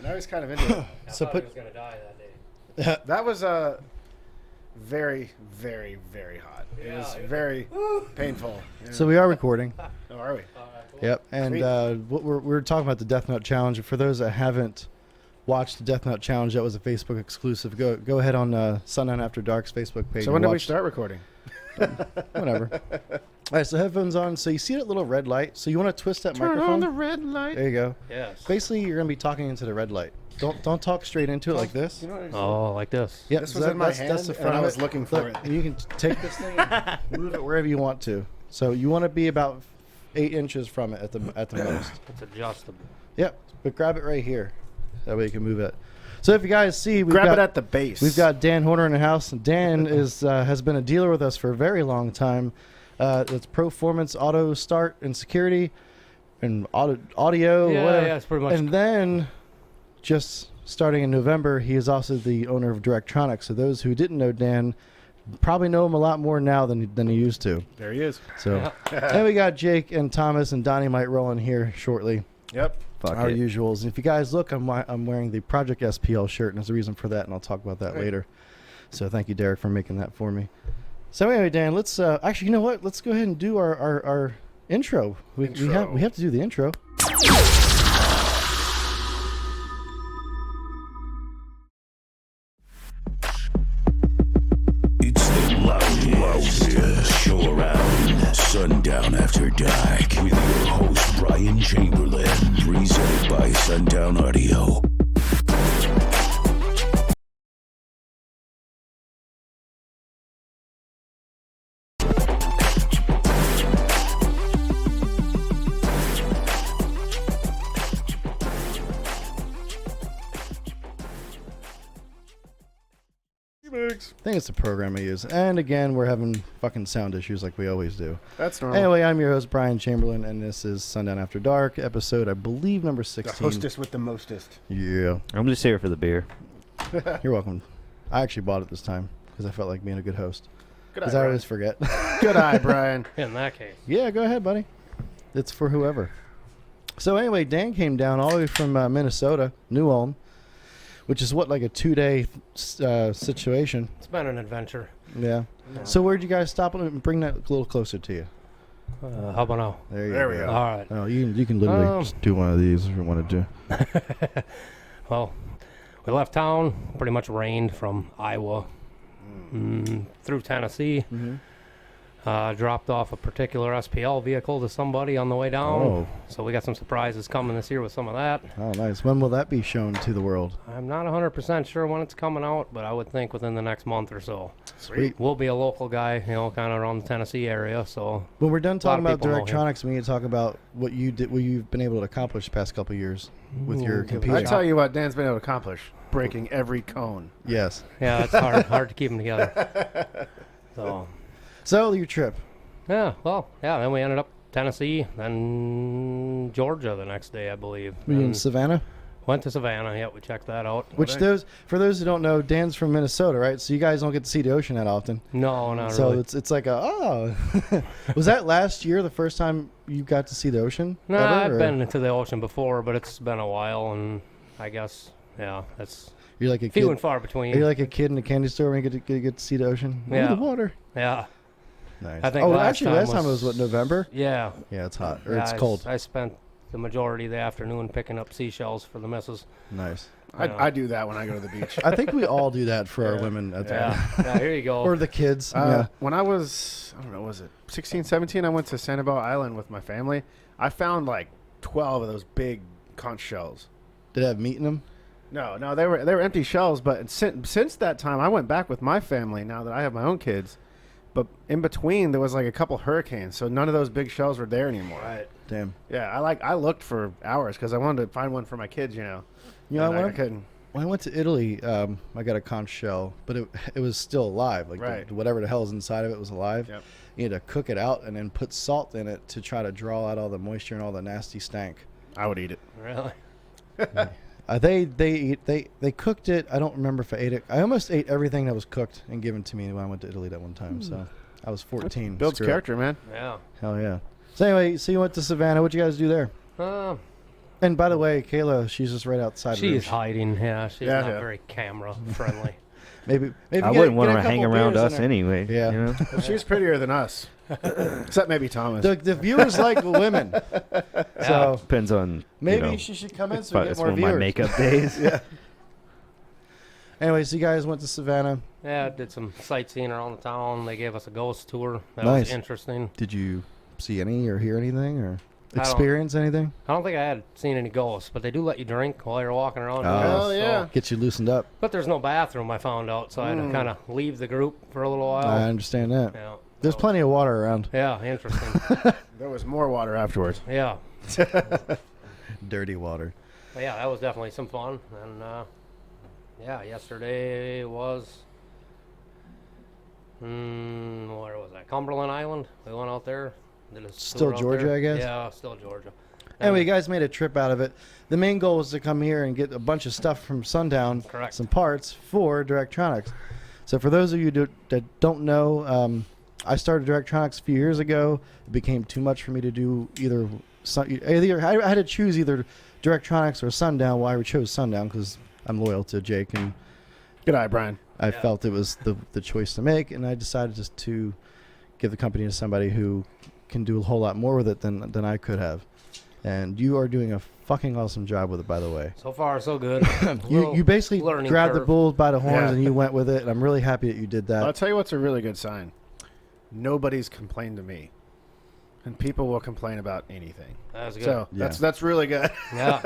Now he's kind of into it. I thought he was going to die that day. That was very, very, very hot. It was very painful. Yeah. So we are recording. Oh, are we? Cool. Yep. And what we're talking about the Death Note Challenge. For those that haven't watched the Death Note Challenge, that was a Facebook exclusive. Go ahead on Sundown After Dark's Facebook page. So when did we start recording? Whatever. All right, so headphones on. So you see that little red light? So you want to twist that microphone? Turn on the red light. There you go. Yes. Basically, you're going to be talking into the red light. Don't talk straight into it like this. You know what Oh, like this. Yeah, this was in my hand, that's the front and I of was it. looking for Look, it. You can take this thing and move it wherever you want to. So you want to be about 8 inches from it at the most. It's adjustable. Yep, but grab it right here. That way you can move it. So if you guys see, Grab it at the base. we've got Dan Horner in the house. Dan has been a dealer with us for a very long time. It's Performance Auto Start and Security and audio, Yeah, whatever. yeah, it's pretty much. And then, just starting in November, he is also the owner of Directronix. So those who didn't know Dan probably know him a lot more now than he used to. There he is. So, and we got Jake and Thomas and Donnie might roll in here shortly. Yep. Our usuals. If you guys look, I'm wearing the Project SPL shirt, and there's a reason for that, and I'll talk about that later. So thank you, Derek, for making that for me. So anyway, Dan, let's actually, you know what? Let's go ahead and do our intro. We have to do the intro. It's the loudest show around. Sundown After Dark with your host Bryan Chamberlain, presented by Sundown Audio. I think it's the program I use. And again, we're having fucking sound issues like we always do. That's normal. Anyway, I'm your host, Bryan Chamberlain, and this is Sundown After Dark, episode, I believe, number 16. The hostess with the mostest. Yeah. I'm just here for the beer. You're welcome. I actually bought it this time because I felt like being a good host. Good eye, Because I Brian. always forget. Good eye, Brian. In that case. Yeah, go ahead, buddy. It's for whoever. So anyway, Dan came down all the way from Minnesota, New Ulm, which is what, like a 2-day situation. It's been an adventure. Yeah. So where'd you guys stop and bring that a little closer to you? How about now? There we go. All right. Oh, you can literally just do one of these if you want to do. Well, we left town, pretty much rained from Iowa through Tennessee. Mm-hmm. Dropped off a particular SPL vehicle to somebody on the way down. Oh. So we got some surprises coming this year with some of that. Oh, nice. When will that be shown to the world? I'm not 100% sure when it's coming out, but I would think within the next month or so. Sweet. We'll be a local guy, kind of around the Tennessee area. So When we're done talking lot of about people know him. Directronix, we need to talk about what you've been able to accomplish the past couple of years with your Ooh, competing. I tell you what, Dan's been able to accomplish: breaking every cone. Yes. yeah, it's hard to keep them together. So your trip. Then we ended up Tennessee, then Georgia the next day, I believe. Were you in And Savannah? went to Savannah. Yeah, we checked that out. Which for those who don't know, Dan's from Minnesota, right? So you guys don't get to see the ocean that often. No, not So really. it's like was that last year the first time you got to see the ocean? Nah, ever, I've or- been to the ocean before, but it's been a while, and I guess, that's You're like a few kid. and far between. Are you like a kid in a candy store when you get to see the ocean? Ooh, Yeah. the water. Yeah, Nice. I think last time was- it was what, November? yeah. Yeah, it's hot. Or Yeah, it's cold. I spent the majority of the afternoon picking up seashells for the missus. Nice. I do that when I go to the beach. I think we all do that for our women at the Yeah, here you go. or the kids. Yeah. When I was, I don't know, was it 16, 17, I went to Sanibel Island with my family. I found like 12 of those big conch shells. Did it have meat in them? No, they were empty shells. But since that time, I went back with my family. Now that I have my own kids, but in between there was like a couple hurricanes, so none of those big shells were there anymore. Right. Damn. Yeah, I looked for hours because I wanted to find one for my kids. You know. You know, And I when couldn't. I went to Italy, I got a conch shell, but it was still alive. Like Right. whatever the hell is inside of it was alive. Yep. You had to cook it out and then put salt in it to try to draw out all the moisture and all the nasty stank. I would eat it. Really? They cooked it. I don't remember if I ate it. I almost ate everything that was cooked and given to me when I went to Italy that one time. So I was 14. Builds Screw it. character, man. Yeah. Hell yeah. So anyway, so you went to Savannah. What you guys do there? And by the way, Kayla, she's just right outside. She's hiding. Yeah, she's Yeah, not yeah. very camera friendly. Maybe I wouldn't want her to hang around us anyway. Yeah. You know? Well, she's prettier than us. Except maybe Thomas. The viewers like the women. So Depends on maybe you know, she should come in so we get it's more one of my viewers. makeup days. Yeah. Anyways, you guys went to Savannah. Yeah, did some sightseeing around the town. They gave us a ghost tour. That Nice. was interesting. Did you see any or hear anything or don't- experience anything? I don't think I had seen any ghosts, but they do let you drink while you're walking around. Oh. Hell yeah. Get you loosened up. But there's no bathroom, I found out, so I had to kind of leave the group for a little while. I understand that. Yeah. There's so- plenty of water around. Yeah, interesting. There was more water afterwards. Yeah. Dirty water. But yeah, that was definitely some fun. And yeah, yesterday was where was that? Cumberland Island. We went out there. Did a Still tour out Georgia, there. I guess? Yeah, still Georgia. Anyway, you guys made a trip out of it. The main goal was to come here and get a bunch of stuff from Sundown, Correct. some parts for Directronix. So for those of you that don't know, I started Directronix a few years ago. It became too much for me to do either I had to choose either Directronix or Sundown. Well, I chose Sundown because I'm loyal to Jake, and Good eye, Brian. I felt it was the choice to make, and I decided just to give the company to somebody who can do a whole lot more with it than I could have. And you are doing a fucking awesome job with it, by the way. So far, so good. You basically learning grabbed the curve. bulls by the horns Yeah. and you went with it, and I'm really happy that you did that. I'll tell you what's a really good sign. Nobody's complained to me. And people will complain about anything. That was good. So Yeah. that's really good. Yeah.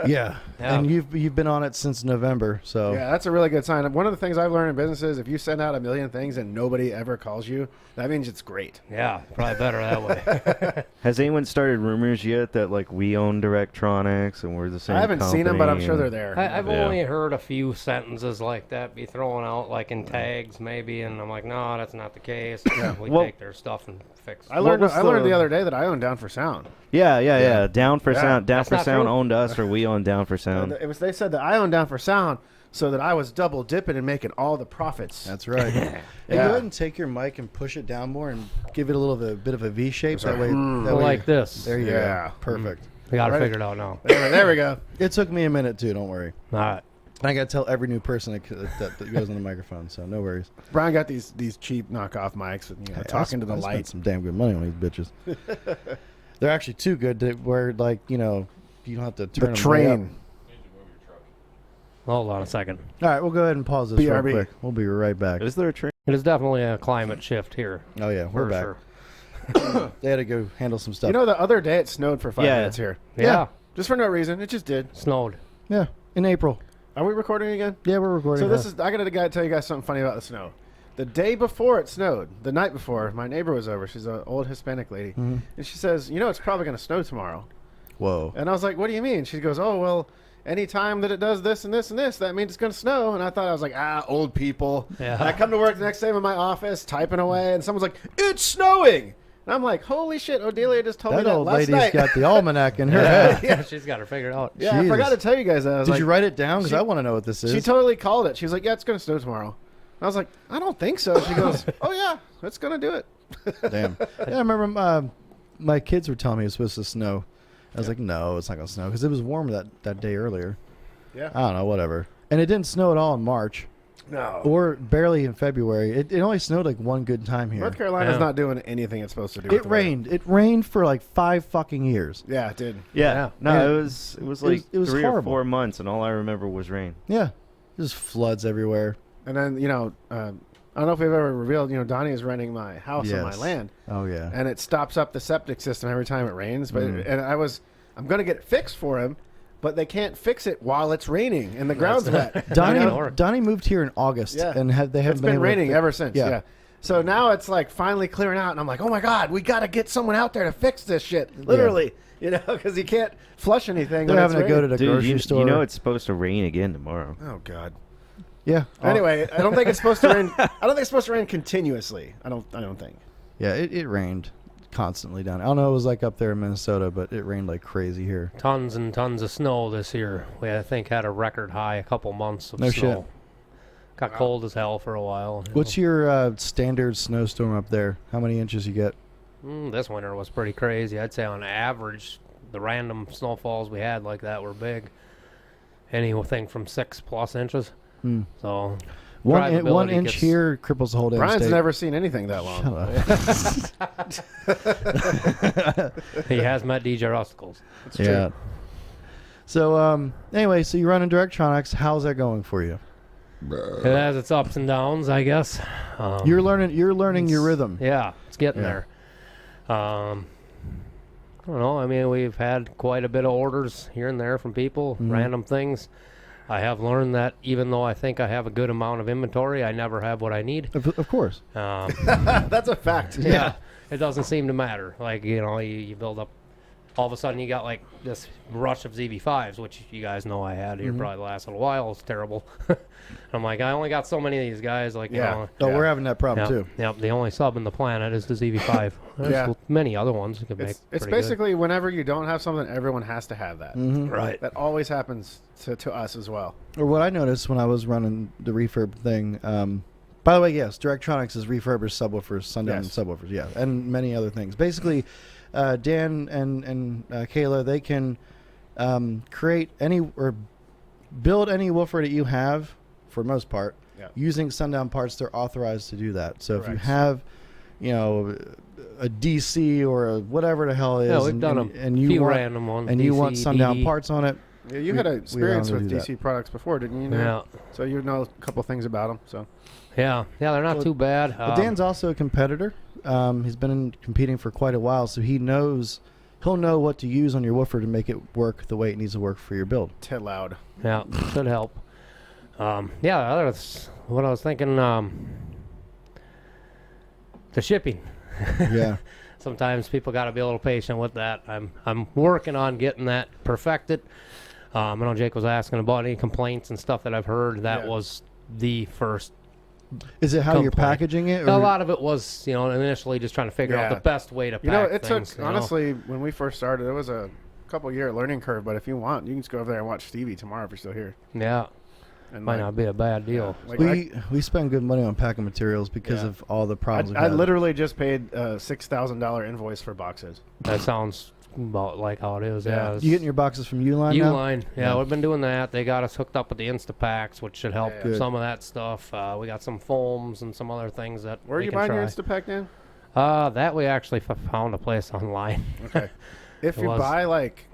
Yeah. Yeah. And you've been on it since November, so Yeah, that's a really good sign. One of the things I've learned in business is if you send out a million things and nobody ever calls you, that means it's great. Yeah, probably better that way. Has anyone started rumors yet that like we own Directronix and we're the same? I haven't seen them, but I'm company sure they're and- there. I've Yeah. only heard a few sentences like that be thrown out, like in tags maybe, and I'm like, no, that's not the case. We Well- take their stuff and fix it. I learned was the the- other day that I own Down for Sound. Yeah. Down for Yeah. Sound. Down That's for not Sound true. owned us, or we own Down for Sound. They said that I own Down for Sound so that I was double dipping and making all the profits. that's right. Hey, go Yeah. ahead and take your mic and push it down more and give it a bit of a V shape. That way, Like this. There you Yeah. go. Perfect. We got to Right. figure it out now. There we go. It took me a minute too. Don't worry. All right. And I got to tell every new person that goes on the microphone, so no worries. Brian got these cheap knockoff mics with Hey, talking to the I spent light. some damn good money on these bitches. They're actually too good to where, like, you don't have to turn The them way up. train. Hold on a second. All right, we'll go ahead and pause this real BRB. quick. We'll be right back. Is there a train? It is definitely a climate shift here. Oh yeah, we're For back. sure. They had to go handle some stuff. You know, the other day it snowed for 5 Yeah. minutes here. Yeah. Just for no reason. It just did. Snowed. Yeah, in April. Are we recording again? Yeah, we're recording. So this is I gotta tell you guys something funny about the snow. The day before it snowed, the night before, my neighbor was over. She's an old Hispanic lady, and she says, it's probably gonna snow tomorrow. Whoa. And I was like, what do you mean? She goes, oh well, any time that it does this and this and this, that means it's gonna snow. And I thought, I was like, old people. Yeah. And I come to work the next day in my office typing away, and someone's like, it's snowing. And I'm like, holy shit, Odelia just told me That that old last lady's night. got the almanac in her head. Yeah. She's got her figured out. Yeah, I forgot to Jesus. tell you guys that. I was Did like, you write it down? Because she- I want to know what this is. She totally called it. She was like, yeah, it's going to snow tomorrow. I was like, I don't think so. She goes, oh, yeah, it's going to do it. Damn. Yeah, I remember my kids were telling me it was supposed to snow. I was like, no, it's not going to snow. Because it was warm that day earlier. Yeah. I don't know, whatever. And it didn't snow at all in March. No. Or barely in February. It only snowed like one good time here. North Carolina's Yeah. not doing anything it's supposed to do. with It the weather. rained. It rained for like 5 fucking years. Yeah, it did. Yeah. No, Yeah. it was like it was 3 horrible. or 4 months, and all I remember was rain. Yeah. Just floods everywhere. And then, I don't know if we've ever revealed, Donnie is renting my house on my Yes. land. Oh, yeah. And it stops up the septic system every time it rains. But and I'm going to get it fixed for him, but they can't fix it while it's raining and the ground's wet. Donnie moved here in August, Yeah. and they haven't It's been been able to raining fix- ever since. Yeah. Yeah. So now it's like finally clearing out, and I'm like, oh my God, we got to get someone out there to fix this shit. Literally, because you can't flush anything. They're when having it's to go to raining. the grocery you store. know it's supposed to rain again tomorrow. Oh God. Yeah. Anyway, I don't think it's supposed to rain. I don't think it's supposed to rain continuously. I don't think. Yeah, it rained constantly down. I don't know what it was like up there in Minnesota, but it rained like crazy here. Tons and tons of snow this year. We, I think, had a record high a couple months of No snow. shit. Got cold as hell for a while. What's your standard snowstorm up there? How many inches you get? This winter was pretty crazy. I'd say on average, the random snowfalls we had like that were big. Anything from 6+ inches. So One drivability inch gets- here cripples the whole damn Brian's state. never seen anything that long. Shut up. He has met DJ Rusticals. It's Yeah. So anyway, so you run in Directronics. How's that going for you? It has its ups and downs, I guess. You're learning your rhythm. Yeah, it's getting Yeah. there. I don't know. I mean, we've had quite a bit of orders here and there from people, random things. I have learned that even though I think I have a good amount of inventory, I never have what I need. Of course. That's a fact. Yeah, it doesn't seem to matter. Like, you build up, all of a sudden you got like this rush of ZB5s, which you guys know I had here probably the last little while. It's terrible. I'm like, I only got so many of these guys. Like, Yeah. Oh, we're having that problem too. Yep, the only sub in the planet is the ZB5. There's Yeah. many other ones you could make. It's pretty good. basically whenever you don't have something, everyone has to have that. right. That always happens to us as well. Or what I noticed when I was running the refurb thing. By the way, yes, Directronics is refurbished subwoofers, Sundown Yes. subwoofers, yeah, and many other things. Basically, Dan and Kayla, they can create any or build any woofer that you have, for the most part, Yeah. using Sundown parts. They're authorized to do that. So if you Correct. have, a DC or a whatever the hell it is, Yeah, we've and, done and, a and you few want random ones. and you DC, want Sundown DD. parts on it. Yeah, you had an experience only with do that. DC products before, didn't you? Yeah. So you know a couple things about them. So Yeah, they're not Well, too bad. But Dan's also a competitor. He's been competing for quite a while, so he'll know what to use on your woofer to make it work the way it needs to work for your build. tit loud. Yeah, should help. That's what I was thinking. The shipping. Yeah. Sometimes people got to be a little patient with that. I'm working on getting that perfected. I know Jake was asking about any complaints and stuff that I've heard. That Yeah. was the first. Is it how you're Complaint. packaging it? A lot of it was, initially just trying to figure out Yeah. the best way to pack You know, it things. took honestly when we first started, it was a couple year learning curve. But if you want, you can just go over there and watch Stevie tomorrow if you're still here. Yeah, And might like, not be a bad deal. like, we spend good money on packing materials because Yeah. of all the problems. I we've had. literally just paid a $6,000 invoice for boxes. That sounds about like how it is. Yeah, You getting your boxes from Uline now? Uline. Yeah, we've been doing that. They got us hooked up with the Instapacks, which should help Yeah. Good. some of that stuff. We got some foams and some other things that Where are we you can buying try. your Instapack, Dan? That we actually found a place online. Okay. If It you was- buy like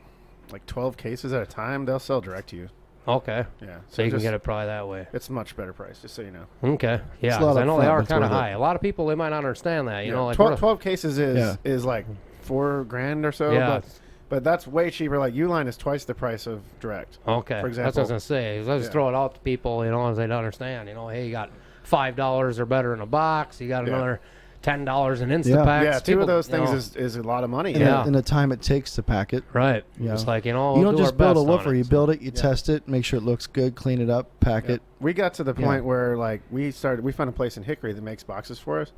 12 cases at a time, they'll sell direct to you. Okay, Yeah. so you can just- get it probably that way. It's much better price, just so you know. Okay, yeah, a lot 'cause I up know they front, are that's kind of worth it. high. A lot of people they might not understand that. You Yeah. know, like 12 cases Yeah. is like $4,000 or so. Yeah. But that's way cheaper. Like Uline is twice the price of direct. Okay, For that's what I was example. gonna say. Is I just Yeah. throw it out to people, as they don't understand. Hey, you got $5 or better in a box. You got Yeah. another $10 in Instapacks. Yeah, two People, of those things you know, is a lot of money. And, Yeah. and the time it takes to pack it. right. Yeah. It's like You we'll don't do just our build a best on woofer. it. You build it, you Yeah. test it, make sure it looks good, clean it up, pack Yeah. it. We got to the Yeah. point where like we found a place in Hickory that makes boxes for us,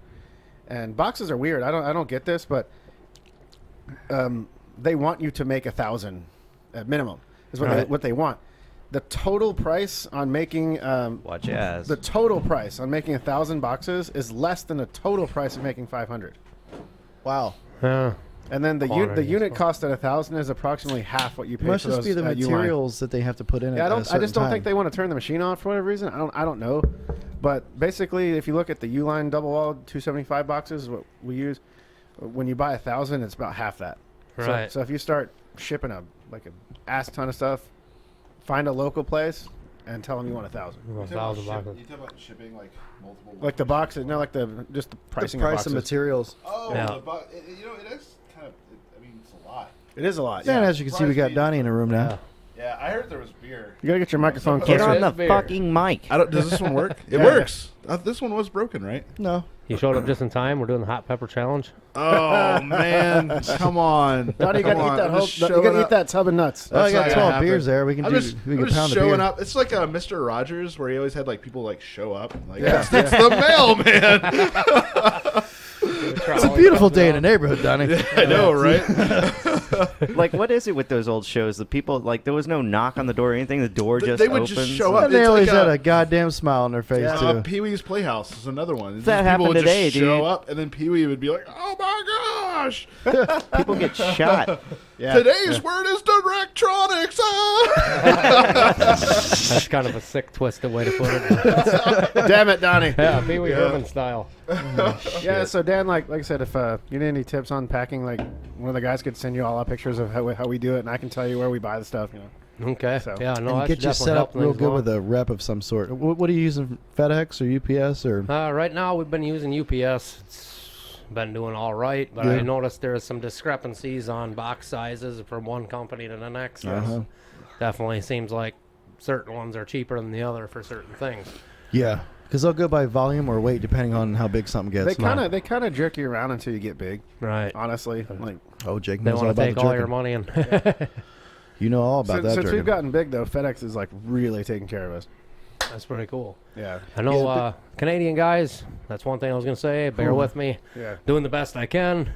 and boxes are weird. I don't get this, but they want you to make 1,000 at minimum is Right. what they want. The total price on making Watch your ass. the total price on making 1,000 boxes is less than the total price of making 500. Wow. Yeah. And then the Quantity unit as well. cost at 1,000 is approximately half what you It pay must for just those be the at Uline. materials that they have to put in it. Yeah, at a I just certain don't think time. they want to turn the machine on for whatever reason. I don't know. But basically, if you look at the Uline double walled 275 boxes, what we use, when you buy 1,000, it's about half that. Right. So if you start shipping a ass ton of stuff, find a local place and tell them you want 1,000. $1,000 boxes. You talk about shipping like multiple. Like the boxes, no, like just the The pricing price of of boxes. materials. Oh, Yeah. it is kind of. I mean, it's a lot. It is a lot. Yeah, Yeah. and as you can see, we got Donnie in the room now. Yeah, I heard there was beer. You gotta get your microphone Get closer. on the Beer. fucking mic. Does this one work? It Yeah. works. This one was broken, right? No. You showed up just in time. We're doing the hot pepper challenge. Oh man, come on. Donnie, you gotta Come eat on. that I'm whole. just You showing gotta eat up. that tub of nuts. Oh, I That's got not 12 gonna beers happen. there. We can I'm do. just, We I'm can just pound a showing beer. up. It's like Mr. Rogers, where he always had like people like show up. Like, Yeah. it's the mailman. It's a beautiful day in the neighborhood, Donnie. I know, right? Like, what is it with those old shows? The people, like, there was no knock on the door or anything. The door just They would opens. just show up. And they It's always like had a goddamn smile on their face, Yeah. too. Pee Wee's Playhouse is another one. It's That just people happened would today, just show dude. up, and then Pee Wee would be like, "Oh my gosh! People get shot. Yeah. Today's word is Directronix. That's kind of a sick, twisted way to put it. Damn it, Donnie. Yeah, Pee Wee Herman style. Yeah, so Dan, like I said, if you need any tips on packing, like one of the guys could send you all our pictures of how we do it, and I can tell you where we buy the stuff. You know. Okay. So- Yeah, no, and that get should you definitely set help up real things good along. with a rep of some sort. What are you using? FedEx or UPS or? Right now, we've been using UPS. It's been doing all right, but I Yeah. noticed there's some discrepancies on box sizes from one company to the next. Uh-huh. Definitely seems like certain ones are cheaper than the other for certain things. Yeah, because they'll go by volume or weight depending on how big something gets. They kind of jerk you around until you get big. Right. Honestly, like Oh, Jake They knows all want to about take the all jerking. your money and You know all about that since jerking. we've gotten big though, FedEx is like really taking care of us. that's pretty cool. Yeah. I know Yeah, Canadian guys, that's one thing I was going to say. Bear with me. Yeah. Doing the best I can.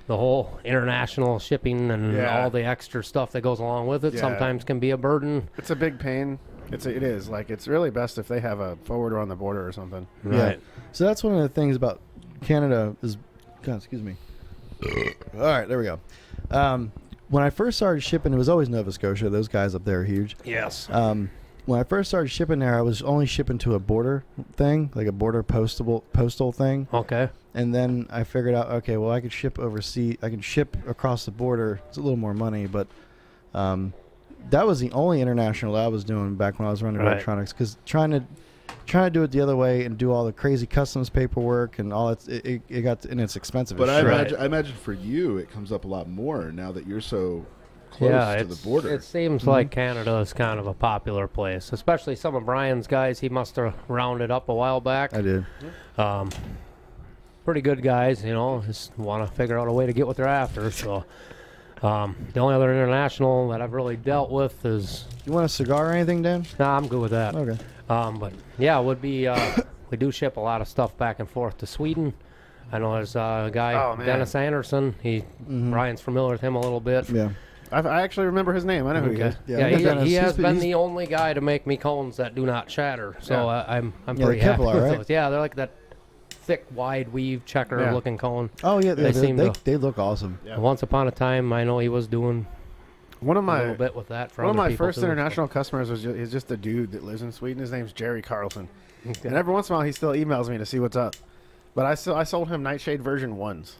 The whole international shipping and Yeah. all the extra stuff that goes along with it Yeah. sometimes can be a burden. It's a big pain. It is like it's really best if they have a forwarder on the border or something. Yeah. Right. So that's one of the things about Canada is, God, excuse me. All right, there we go. When I first started shipping, it was always Nova Scotia. Those guys up there are huge. Yes. When I first started shipping there, I was only shipping to a border thing, like a border postal thing. Okay. And then I figured out, okay, well, I could ship overseas. I can ship across the border. It's a little more money, but that was the only international that I was doing back when I was running Right. electronics. Because trying to do it the other way and do all the crazy customs paperwork and all that, it got and it's expensive. But as shit. I imagine for you, it comes up a lot more now that you're so close Yeah, to the border. it seems like Canada is kind of a popular place, especially some of Bryan's guys. He must have rounded up a while back. I did. Pretty good guys, you know, just want to figure out a way to get what they're after. So the only other international that I've really dealt with is, You want a cigar or anything, Dan? nah, I'm good with that. Okay. But yeah, it would be, we do ship a lot of stuff back and forth to Sweden. I know there's a guy, Oh, man. Dennis Anderson. Brian's familiar with him a little bit. Yeah. I actually remember his name. I know who he is. Yeah, Yeah, we got Dennis. he has He's- been he's- the only guy to make me cones that do not shatter. So Yeah. I'm Yeah, pretty the happy Kevlar, with right? those. Yeah, they're like that thick, wide weave checker Yeah. looking cone. Oh yeah, They seem to- they look awesome. Yeah. Once upon a time, I know he was doing One of a little my bit with that for one of other my people first too, so- international customers is just a dude that lives in Sweden. His name's Jerry Carlson, and every once in a while he still emails me to see what's up. But I sold him Nightshade version 1s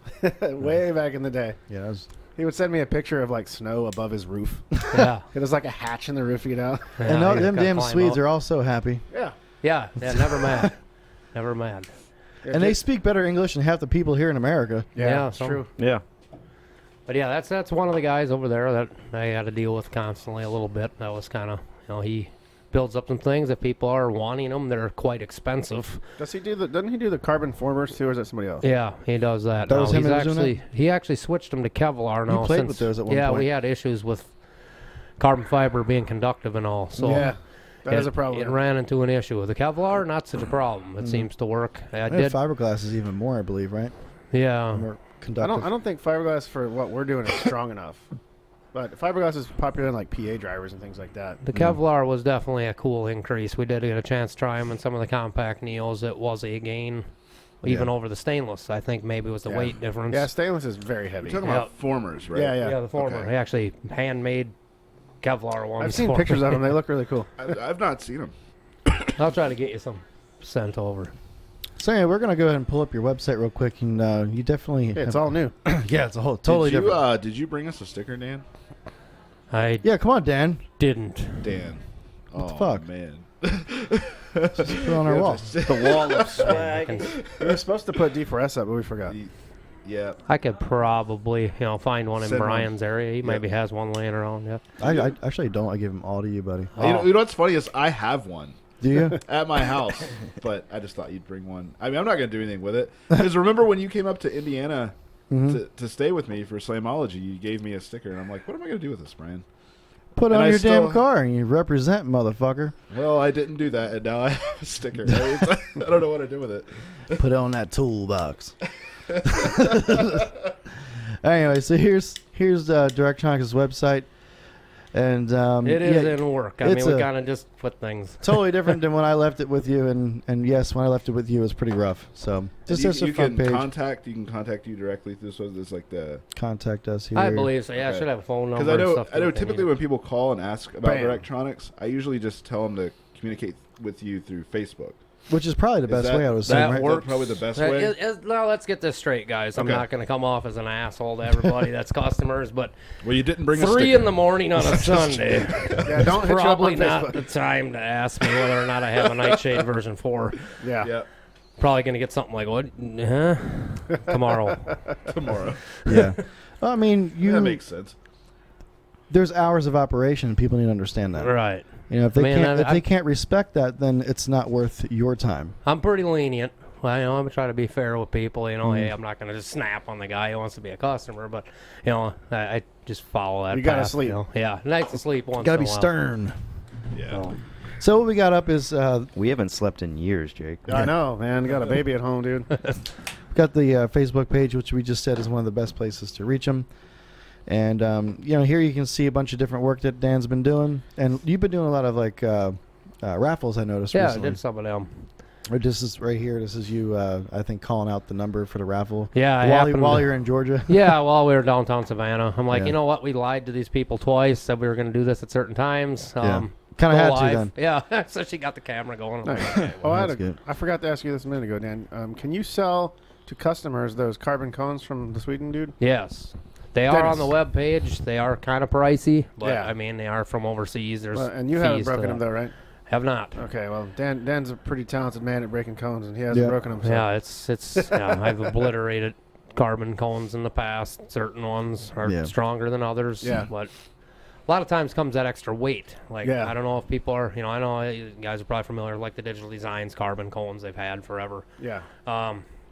way back in the day. Yeah, that was, He would send me a picture of like snow above his roof. Yeah. It was like a hatch in the roof, you know. and all, them damn Swedes are. are all so happy, Yeah. Yeah, never mad. Never mad. and they speak better English than half the people here in America. Yeah, it's some- true. Yeah. But yeah, that's one of the guys over there that I had to deal with constantly a little bit. That was kind of, he builds up some things. If people are wanting them, they're quite expensive. Doesn't he do the carbon formers too, or is that somebody else? Yeah, he does that. That now. was him He's that was doing actually he actually switched them to Kevlar now. played since, with those at one yeah, point. we had issues with carbon fiber being conductive and all. So Yeah, that is it- a problem. It ran into an issue with the Kevlar. Not such a problem. It seems to work. I And did. fiberglass is even more, I believe, right? Yeah. More I conductive. don't think fiberglass for what we're doing is strong enough. But fiberglass is popular in like PA drivers and things like that. The Kevlar was definitely a cool increase. We did get a chance to try them in some of the compact Neos. It was a gain, even Yeah. over the stainless. I think maybe it was the Yeah. weight difference. Yeah, stainless is very heavy. You're talking about formers, right? Yeah, yeah. Yeah, the former. Okay. He actually handmade Kevlar ones. I've seen for pictures me. of them. They look really cool. I've not seen them. I'll try to get you some sent over. So anyway, we're gonna go ahead and pull up your website real quick, and you definitely Yeah, it's all new. yeah, it's a whole totally did you, different. Did you bring us a sticker, Dan? I Yeah, come on, Dan, didn't. Dan. Oh, the fuck? man. just put it on our wall. The wall of swag. We were supposed to put D4S up, but we forgot. Yeah. I could probably, find one in Send one. Brian's area. He Yep. maybe has one laying around. Yeah. I actually don't. I give them all to you, buddy. You know what's funny is I have one Do you? at my house, but I just thought you'd bring one. I mean, I'm not going to do anything with it. Because remember when you came up to Indiana to stay with me for Slamology, you gave me a sticker, and I'm like, what am I going to do with this, Brian? Put it And on I your damn still- car, and you represent, motherfucker. Well, I didn't do that, and now I have a sticker. Right? I don't know what to do with it. Put it on that toolbox. Anyway, so here's Directronix's website. And It is yeah, in work. I it's mean, we a- kind of just put things. totally different than when I left it with you. And yes, when I left it with you, it was pretty rough. So just you, as a you front can page, contact you directly through this like the contact us here. I believe so. Yeah, I Okay. should have a phone number. because and stuff I know if they typically need when people call and ask about Bam. Directronix, I usually just tell them to communicate with you through Facebook. Which is probably the Is best that- way, I was that saying, right? That's works. probably the best it. way. Now let's get this straight, guys. I'm Okay. not going to come off as an asshole to everybody that's customers, but Well, you didn't bring a 3 sticker. in the morning on a Sunday. Yeah, don't hit you up Probably on not Facebook. the time to ask me whether or not I have a Nightshade version 4. Yeah. Yeah, Probably going to get something like, what? Huh? Tomorrow. tomorrow. Yeah. I mean, That makes sense. there's hours of operation, and people need to understand that. Right. You know, if they Man, can't, if I- they can't respect that, then it's not worth your time. I'm pretty lenient. Well, you know, I'm trying to be fair with people. You know, Mm. hey, I'm not going to just snap on the guy who wants to be a customer, but you know, I just follow that. You gotta path, sleep. You know? Yeah, nice to sleep once. Got to in be a while. stern. Yeah. So what we got up is We haven't slept in years, Jake. I know, man. Got a baby at home, dude. got the Facebook page, which we just said is one of the best places to reach them. And you know, here you can see a bunch of different work that Dan's been doing, and you've been doing a lot of like raffles. I noticed. Yeah, I recently. did some of them. Or this is right here. This is you. I think calling out the number for the raffle. Yeah, I while, happened while to- you're in Georgia. Yeah, while we were downtown Savannah, I'm like, Yeah. you know what? We lied to these people twice. Said we were going to do this at certain times. Yeah. Kinda Kinda had to then. Yeah, so she got the camera going. I'm like, Nice. okay, Oh, That's good. I forgot to ask you this a minute ago, Dan. Can you sell to customers those carbon cones from the Sweden dude? yes. They are on Dennis. the web page. They are kind of pricey, but Yeah. I mean, they are from overseas. There's Well, and you haven't fees to broken them that. though, right? Have not. Okay, well, Dan's a pretty talented man at breaking cones, and he hasn't Yeah. broken them. So. Yeah, it's yeah, I've obliterated carbon cones in the past. Certain ones are Yeah. stronger than others. Yeah. But a lot of times comes that extra weight. Like, Yeah. I don't know if people are, you know, I know you guys are probably familiar with like the Digital Designs carbon cones they've had forever. Yeah.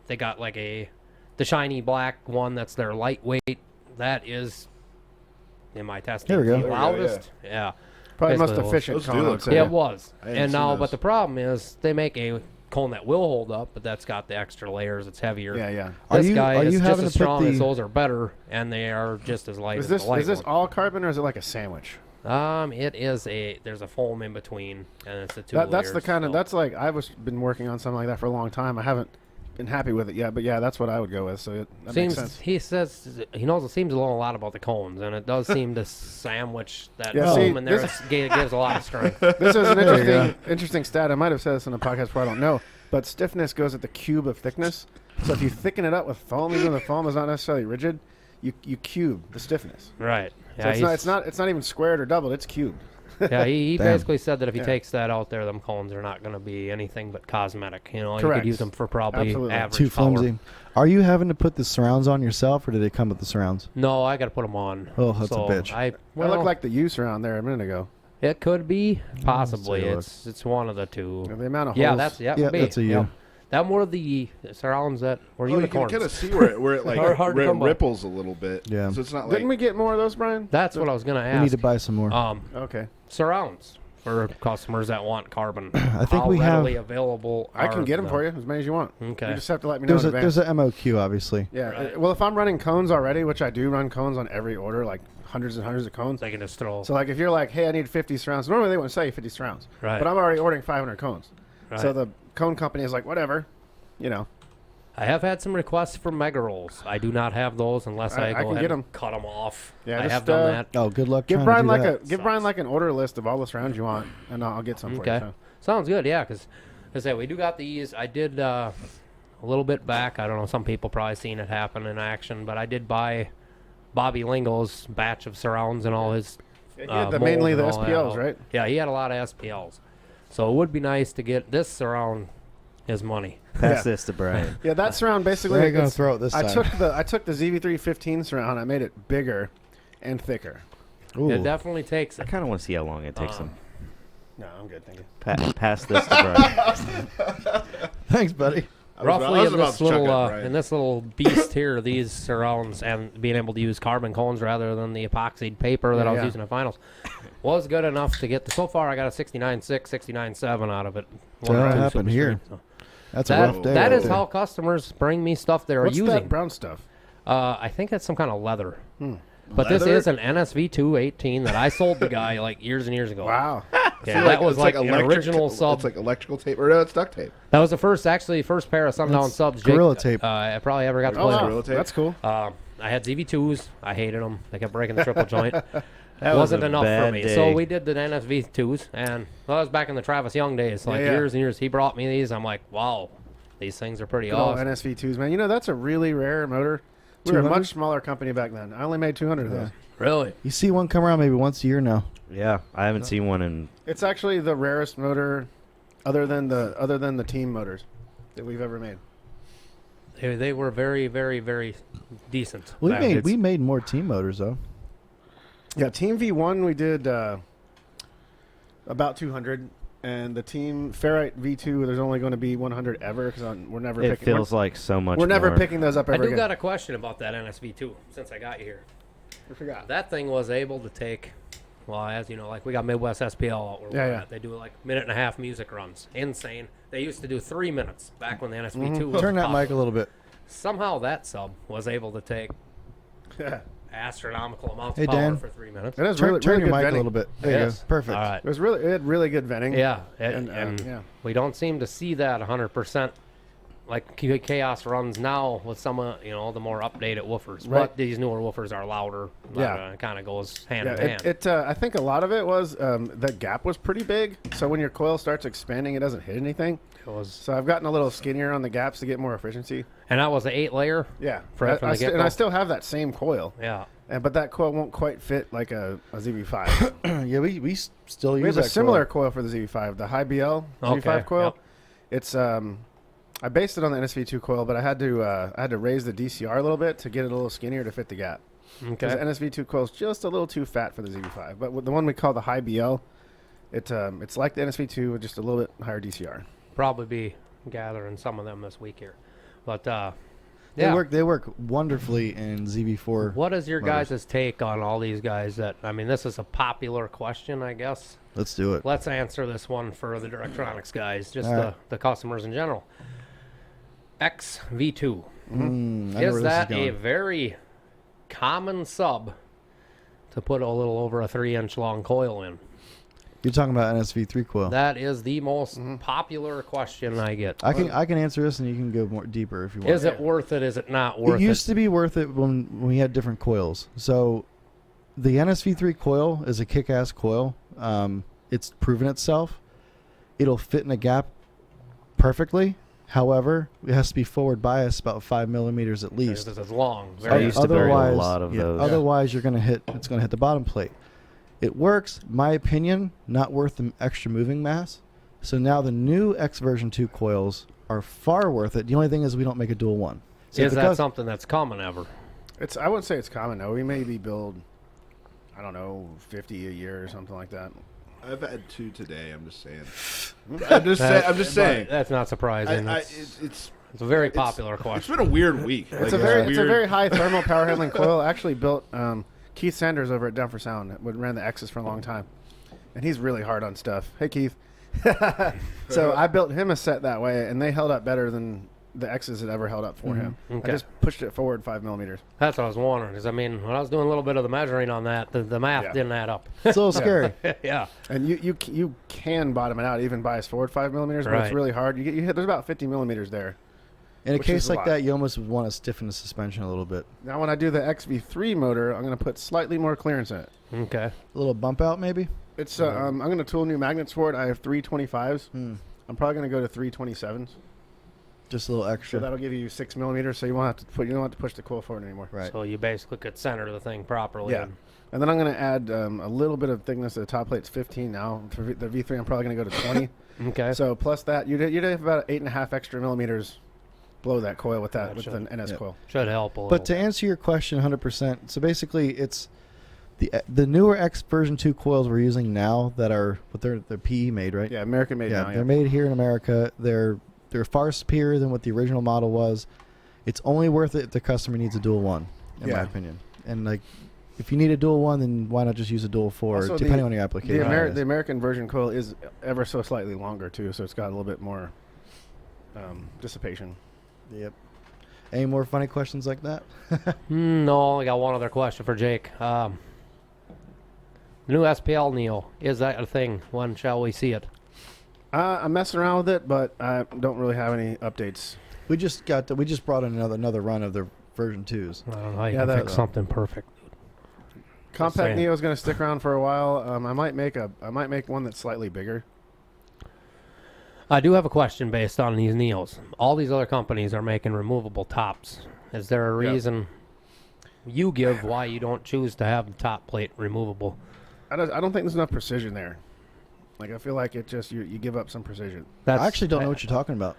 They got like the shiny black one that's their lightweight. That is, in my testing, There we go. the There we go, loudest. Yeah. Probably the most Basically, efficient those do cone, I would look say. Yeah, it was. I haven't And seen now, those. but the problem is they make a cone that will hold up, but that's got the extra layers. It's heavier. Yeah, yeah. Are This you- guy are is you just having as to put strong as the- those are better, and they are just as light Is as this the light is this one. all carbon or is it like a sandwich? It is there's a foam in between, and it's the two That's the layers, kind of so- that's like been working on something like that for a long time. I haven't been happy with it yet, but yeah, that's what I would go with. So that makes sense. He says he knows. It seems to know a lot about the cones, and it does seem to sandwich that Yeah, foam see, in there. this- It gives a lot of strength. This is an There you go. interesting stat. I might have said this in the podcast before. I don't know, but stiffness goes at the cube of thickness. So if you thicken it up with foam, even though the foam is not necessarily rigid, you cube the stiffness. Right. So Yeah, it's not even squared or doubled. It's cubed. yeah, he Damn. basically said that if he Yeah. takes that out there, them cones are not going to be anything but cosmetic. You know, you Correct. could use them for probably Absolutely. average Too power. flimsy. Are you having to put the surrounds on yourself, or do they come with the surrounds? No, I got to put them on. Oh, that's a so bitch. I I well, looked like the use around there a minute ago. it could be possibly. take a look. It's one of the two. The amount of Yeah, holes. that's Yeah, me. that's a yeah. you. That more the surrounds that were Oh, you can unicorns. kind of see where it like Hard to come by. ripples a little bit. Yeah. So it's not like Didn't we get more of those, Brian? That's what I was going to We need ask. to buy some more. Okay. Surrounds for customers that want carbon. I think How we have- readily available. I can are get them for you as many as you want. Okay. You just have to let me know there's in a advance. there's a MOQ, obviously. Yeah. Right. Well, if I'm running cones already, which I do run cones on every order, like hundreds and hundreds of cones. They can just throw. So like if you're like, hey, I need 50 surrounds. Normally they wouldn't sell you 50 surrounds. Right. But I'm already ordering 500 cones. Right. So the cone company is like, whatever, you know. I have had some requests for mega rolls. I do not have those unless I I, go can ahead get and 'em. cut them off. Yeah, I just, have done that. Oh, good luck. Give trying Brian to do like that. give Brian like an order list of all the surrounds you want, and I'll get some for Okay. you. So. Sounds good, yeah, because I say we do got these. I did a little bit back. I don't know, some people probably seen it happen in action, but I did buy Bobby Lingo's batch of surrounds and all his Yeah, mold mainly and the all that SPLs, out. right? Yeah, he had a lot of SPLs. So it would be nice to get this surround his money. Pass Yeah. this to Brian. Yeah, that surround basically. Where are you gonna it's- throw it this I time? took the ZV315 surround. I made it bigger and thicker. Ooh. It definitely takes I it. kind of want to see how long it takes him. No, I'm good, thank you. Pass this to Brian. Thanks, buddy. Roughly I was in about this to chuck little it, Brian. in this little beast here, these surrounds and being able to use carbon cones rather than the epoxied paper that Yeah, I was yeah. using in finals was good enough to get. So far, I got a 69.6, 69.7 out of it. So One or that two happened super here. strength, so. That's a That, rough day. that right is there. how customers bring me stuff they're What's using. that brown stuff? I think that's some kind of leather. But this Leather? is an NSV 218 that I sold the guy like years and years ago. Wow. Yeah, that was it's like an electric- original sub. It's like electrical tape, or no, it's duct tape. That was the first pair of Sundown That's subs. Gorilla Jake, tape. I probably ever got to Oh, play. wow. Gorilla tape? That's cool. I had ZV2s. I hated them. They kept breaking the triple joint. That Wasn't was a enough for bad me. day. So we did the NSV2s, and well, that was back in the Travis Young days, like Yeah, yeah. years and years. He brought me these. I'm like, wow, these things are pretty Good old awesome. NSV2s, man. You know, that's a really rare motor. We were a 200? much smaller company back then. I only made 200 of those. Really? You see one come around maybe once a year now. Yeah, I haven't seen one in. It's actually the rarest motor, other than the team motors, that we've ever made. They were very, very, very decent. We back made then. we made more team motors though. Yeah, Team V1 we did about 200, and the Team Ferrite V2 there's only going to be 100 ever because we're never It picking. feels like so much. We're never more. picking those up I ever do again. got a question about that NSV2 since I got you here. I forgot. That thing was able to take, well, as you know, like we got Midwest SPL out where Yeah, we're yeah. at. They do like minute and a half music runs. Insane. They used to do 3 minutes back when the NSV2 was Turn that popular. mic a little bit. Somehow that sub was able to take Yeah. astronomical amounts Hey, of power Dan. for 3 minutes. It is Turn, really, turn really your good mic venting. a little bit. There you Yes. go. Perfect. All right. It had really good venting. Yeah, And, and yeah. we don't seem to see that 100%. Like Chaos runs now with some, the more updated woofers. Right. But these newer woofers are louder. Yeah. It kind of goes hand Yeah, in hand. I think a lot of it was the gap was pretty big, so when your coil starts expanding, it doesn't hit anything. It was, So I've gotten a little skinnier on the gaps to get more efficiency. and that was an 8-layer. Yeah, Right from the and get-go. I still have that same coil, Yeah. but that coil won't quite fit like a ZV5. Yeah, we still We use have a that similar coil. coil for the ZV5, the high BL Okay, ZV5 coil. yep. It's I based it on the NSV2 coil, but I had to raise the DCR a little bit to get it a little skinnier to fit the gap. Because Okay. the NSV2 coil is just a little too fat for the ZV5. But with the one we call the high BL, it's like the NSV2 with just a little bit higher DCR. Probably be gathering some of them this week here. But, They yeah. work wonderfully in ZV4. What is your motors. guys' take on all these guys this is a popular question, I guess. Let's do it. Let's answer this one for the Directronix guys, just All right. the customers in general. XV2. I know Is where this that a going. very common sub to put a little over a 3-inch long coil in? You're talking about NSV3 coil. That is the most popular question I get. I can answer this, and you can go more deeper if you want. Is it worth it? Is it not worth It it? used to be worth it when we had different coils. So the NSV3 coil is a kick-ass coil. It's proven itself. It'll fit in a gap perfectly. However, it has to be forward bias about 5 millimeters at least. This is long. I Very used to bury a Otherwise- lot of those. Otherwise, it's going to hit the bottom plate. It works, my opinion, not worth the extra moving mass. So now the new X version 2 coils are far worth it. The only thing is we don't make a dual one. So Is that because- something that's common ever? I wouldn't say it's common. No, we maybe build, I don't know, 50 a year or something like that. I've had 2 today. I'm just saying. I'm just saying. That's not surprising. It's It's a very popular it's question. been a weird week. It's a very high thermal power handling coil. I actually built Keith Sanders over at Down for Sound. Ran the X's for a long time, and he's really hard on stuff. Hey Keith. So I built him a set that way, and they held up better than the X's had ever held up for him. Okay. I just pushed it forward 5 millimeters. That's what I was wondering. Because when I was doing a little bit of the measuring on that, the math Yeah. didn't add up. It's a little scary. Yeah. And you can bottom it out, even bias forward 5 millimeters, but Right. it's really hard. You hit there's about 50 millimeters there. In a Which case is a like lot. that, you almost would want to stiffen the suspension a little bit. Now when I do the XV3 motor, I'm going to put slightly more clearance in it. Okay. A little bump out, maybe? It's I'm going to tool new magnets for it. I have 325s. Hmm. I'm probably going to go to 327s. Just a little So extra. that'll give you 6 millimeters. So you don't don't have to push the coil forward anymore. Right. So you basically could center the thing properly. Yeah. And then I'm going to add a little bit of thickness to the top plate. It's 15 now. For the V3, I'm probably going to go to 20. Okay. So plus that, you'd have about 8.5 extra millimeters below that coil with that Gotcha. with an NS Yep. coil. Should help a little. But to answer your question 100%, so basically it's the newer X version 2 coils we're using now that are they're PE made, right? Yeah, American made now. they're made here in America. They're far superior than what the original model was. It's only worth it if the customer needs a dual one, in my Yeah. opinion. And like, if you need a dual one, then why not just use a dual 4, Also, depending on your application. The American version coil is ever so slightly longer too, so it's got a little bit more dissipation. Yep. Any more funny questions like that? No, I got one other question for Jake. The new SPL Neo, is that a thing? When shall we see it? I'm messing around with it, but I don't really have any updates. We just brought in another run of their version 2s. I don't know how you Yeah, can fix something perfect. Compact saying. Neo is going to stick around for a while. I might make one that's slightly bigger. I do have a question based on these Neos. All these other companies are making removable tops. Is there a Yep. reason you give why you don't choose to have the top plate removable? I don't think there's enough precision there. Like, I feel like it just you give up some precision. That's, I actually don't know what you're talking about.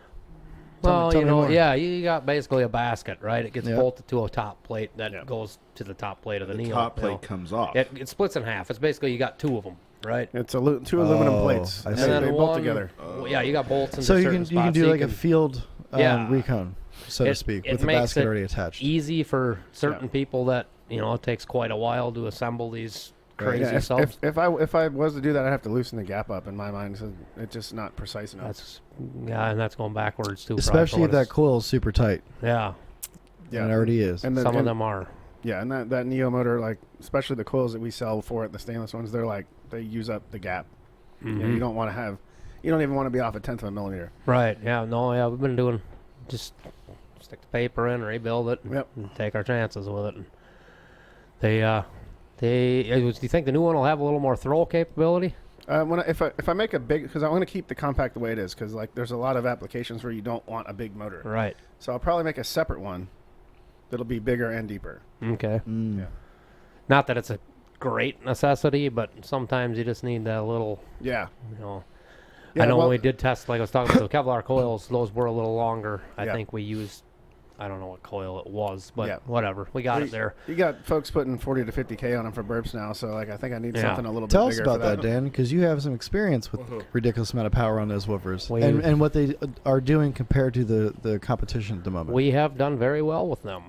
Well, tell you me know, more. yeah, you got basically a basket, right? It gets Yeah. bolted to a top plate that Yeah. goes to the top plate of the The Neo. top you plate know. comes off. It splits in half. It's basically you got two of them, right? It's two aluminum plates. I And see. they bolt one- together. well, yeah, you got bolts in So you certain can spots. do so like a field Yeah. recon, so to It- speak, it with the makes basket it already attached. easy for certain people that it takes quite a while to assemble these crazy Yeah, subs. if I was to do that, I'd have to loosen the gap up in my mind. So it's just not precise enough. And that's going backwards too. Especially if probably that coil is super tight. Yeah, And it already is. And some of them are. Yeah, and that Neo motor, like especially the coils that we sell for it, the stainless ones, they use up the gap. Mhm. You don't want to have, you don't even want to be off a tenth of a millimeter. Right. Yeah. No. Yeah. We've been doing just stick the paper in, rebuild it, Yep. and take our chances with it. And do you think the new one will have a little more throw capability? If I make a big, because I want to keep the compact the way it is, because like there's a lot of applications where you don't want a big motor. Right. So I'll probably make a separate one that'll be bigger and deeper. Okay. Mm. Yeah. Not that it's a great necessity, but sometimes you just need that little, Yeah. I know well- when we did test, like I was talking about the Kevlar coils, those were a little longer. I Yeah. think we used, I don't know what coil it was, but Yeah. whatever. We got We- it there. You got folks putting 40 to 50K on them for burps now, so like I think I need Yeah. something a little Tell bit us bigger about for that, Dan, because you have some experience with ridiculous amount of power on those woofers, We- and what they are doing compared to the competition at the moment. We have done very well with them.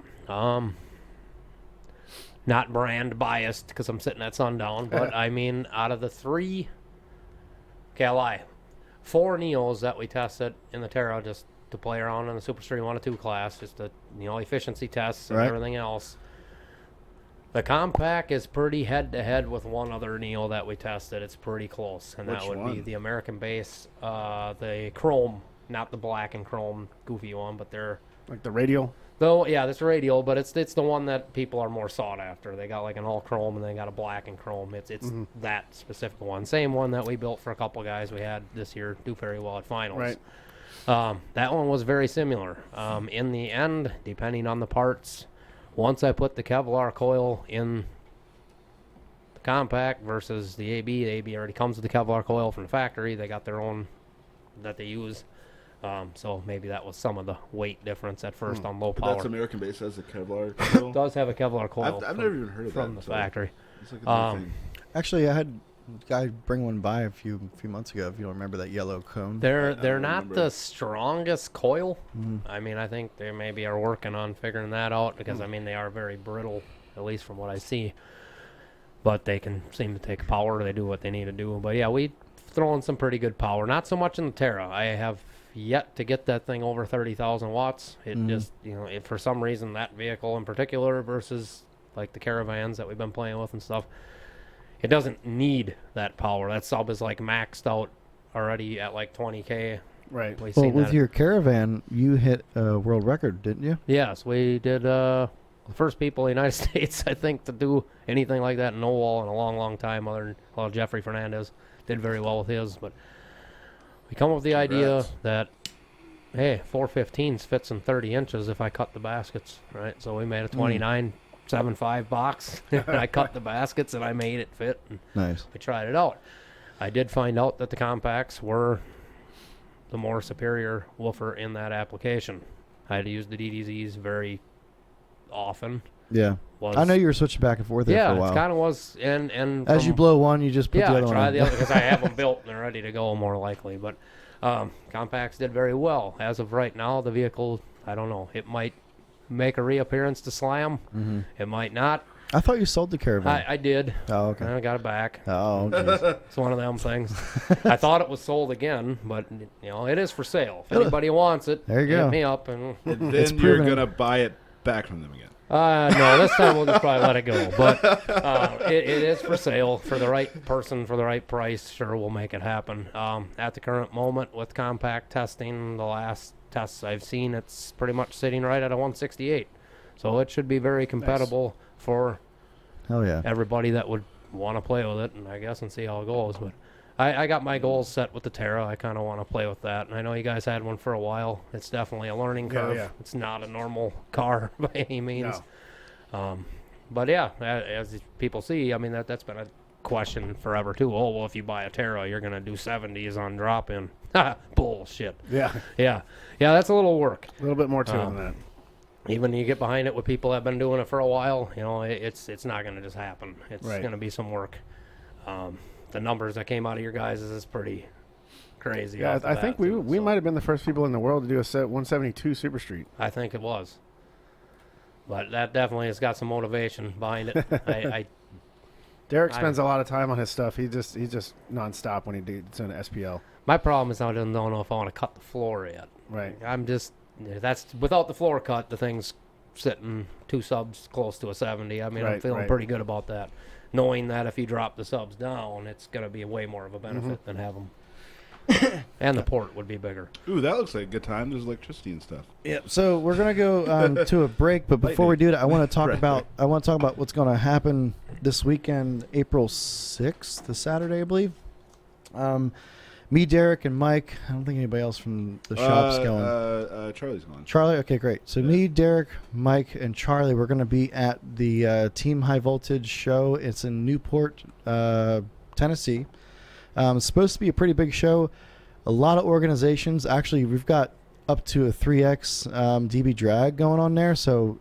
Not brand biased because I'm sitting at Sundown, but I mean, out of the three, okay, I lie. 4 Neos that we tested in the Terra just to play around in the Super Stream 1 and 2 class, just the efficiency tests and Right. everything else. The compact is pretty head to head with one other Neo that we tested. It's pretty close, and Which that would be one? the American base, the chrome, not the black and chrome goofy one, but they're like the radial. though. Yeah, this radial, but it's the one that people are more sought after. They got like an all chrome and they got a black and chrome. It's that specific one. Same one that we built for a couple guys we had this year do very well at finals. Right. That one was very similar. In the end, depending on the parts, once I put the Kevlar coil in the compact versus the AB already comes with the Kevlar coil from the factory. They got their own that they use. So maybe that was some of the weight difference at first on low But power. that's American base has a Kevlar coil. Does have a Kevlar coil I've never even heard of from that. the factory. It's like a new thing. Actually, I had a guy bring one by a few months ago. If you don't remember that yellow cone. They're don't not remember. the strongest coil. I mean, I think they maybe are working on figuring that out because I mean they are very brittle, at least from what I see. But they can seem to take power. They do what they need to do. But yeah, we throw in some pretty good power. Not so much in the Terra. I have yet to get that thing over 30,000 watts. It just if for some reason that vehicle in particular versus like the caravans that we've been playing with and stuff, it doesn't need that power. That sub is like maxed out already at like 20K. Right. We've Well, seen with that. your caravan, you hit a world record, didn't you? Yes, we did. The first people in the United States, I think, to do anything like that in no wall in a long, long time. Other than Jeffrey Fernandez did very well with his, but we come up with the idea that hey, 415s fits in 30 inches if I cut the baskets, right? So we made a 29.75 box. And I cut the baskets and I made it fit. And Nice. we tried it out. I did find out that the compacts were the more superior woofer in that application. I had to use the DDZs very often. Yeah. Was I know you were switching back and forth there yeah, for a while. it kind of was. And As you from- blow one, you just put yeah, the I other one try on. the other because I have them built and they're ready to go more likely. But compacts did very well. As of right now, the vehicle, I don't know, it might make a reappearance to slam. It might not. I thought you sold the Caravan. I did. Oh, okay. I got it back. Oh, geez. It's one of them things. I thought it was sold again, but it is for sale. If anybody wants it, There you hit go. me up. And And It's then you're proven. gonna buy it back from them again. no, this time we'll just probably let it go. But it is for sale for the right person for the right price. Sure, we'll make it happen. At the current moment, with compact testing, the last tests I've seen, it's pretty much sitting right at a 168. So it should be very compatible for Hell yeah. everybody that would want to play with it, and I guess and see how it goes. But I got my goals set with the Terra. I kind of want to play with that, and I know you guys had one for a while. It's definitely a learning curve. Yeah. It's not a normal car by any means. No. But yeah, as people see, I mean that's been a question forever too. Oh well, if you buy a Terra, you're gonna do 70s on drop-in. Bullshit. Yeah. Yeah, that's a little work. A little bit more to it than that. Even you get behind it with people that have been doing it for a while, it's not going to just happen. It's Right. going to be some work. The numbers that came out of your guys is pretty crazy. Yeah, off of I that, think too, we so might have been the first people in the world to do a set 172 Super Street. I think it was. But that definitely has got some motivation behind it. Derek spends a lot of time on his stuff. He's just nonstop when it's in SPL. My problem is I don't know if I want to cut the floor yet. Right. That's without the floor cut, the thing's sitting 2 subs close to a 70. I mean, I'm Right, feeling right. pretty good about that, knowing that if you drop the subs down, it's going to be way more of a benefit than have them. And the port would be bigger. Ooh, that looks like a good time. There's electricity and stuff. Yeah. So we're gonna go to a break, but before we do that, I want to talk about what's going to happen this weekend, April 6th, the Saturday, I believe. Me, Derek, and Mike. I don't think anybody else from the shop's going. Charlie's going. Charlie? Okay, great. So me, Derek, Mike, and Charlie, we're going to be at the Team High Voltage show. It's in Newport, Tennessee. It's supposed to be a pretty big show. A lot of organizations. Actually, we've got up to a 3X DB drag going on there. So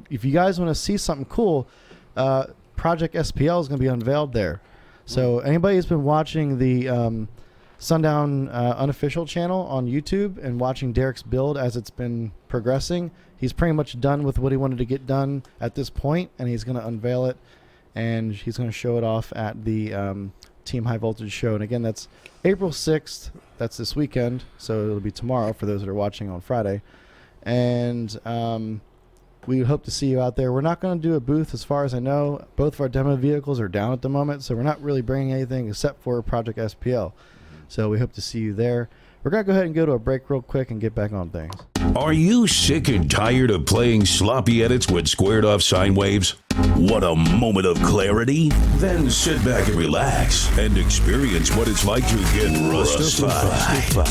if you guys want to see something cool, Project SPL is going to be unveiled there. So anybody who's been watching the Sundown unofficial channel on YouTube and watching Derek's build as it's been progressing, he's pretty much done with what he wanted to get done at this point, and he's going to unveil it, and he's going to show it off at the Team High Voltage show. And again, that's April 6th. That's this weekend, so it'll be tomorrow for those that are watching on Friday. And we hope to see you out there. We're not going to do a booth as far as I know. Both of our demo vehicles are down at the moment, so we're not really bringing anything except for Project SPL. So we hope to see you there. We're going to go ahead and go to a break real quick and get back on things. Are you sick and tired of playing sloppy edits with squared off sine waves? Want a moment of clarity? Then sit back and relax and experience what it's like to get rustified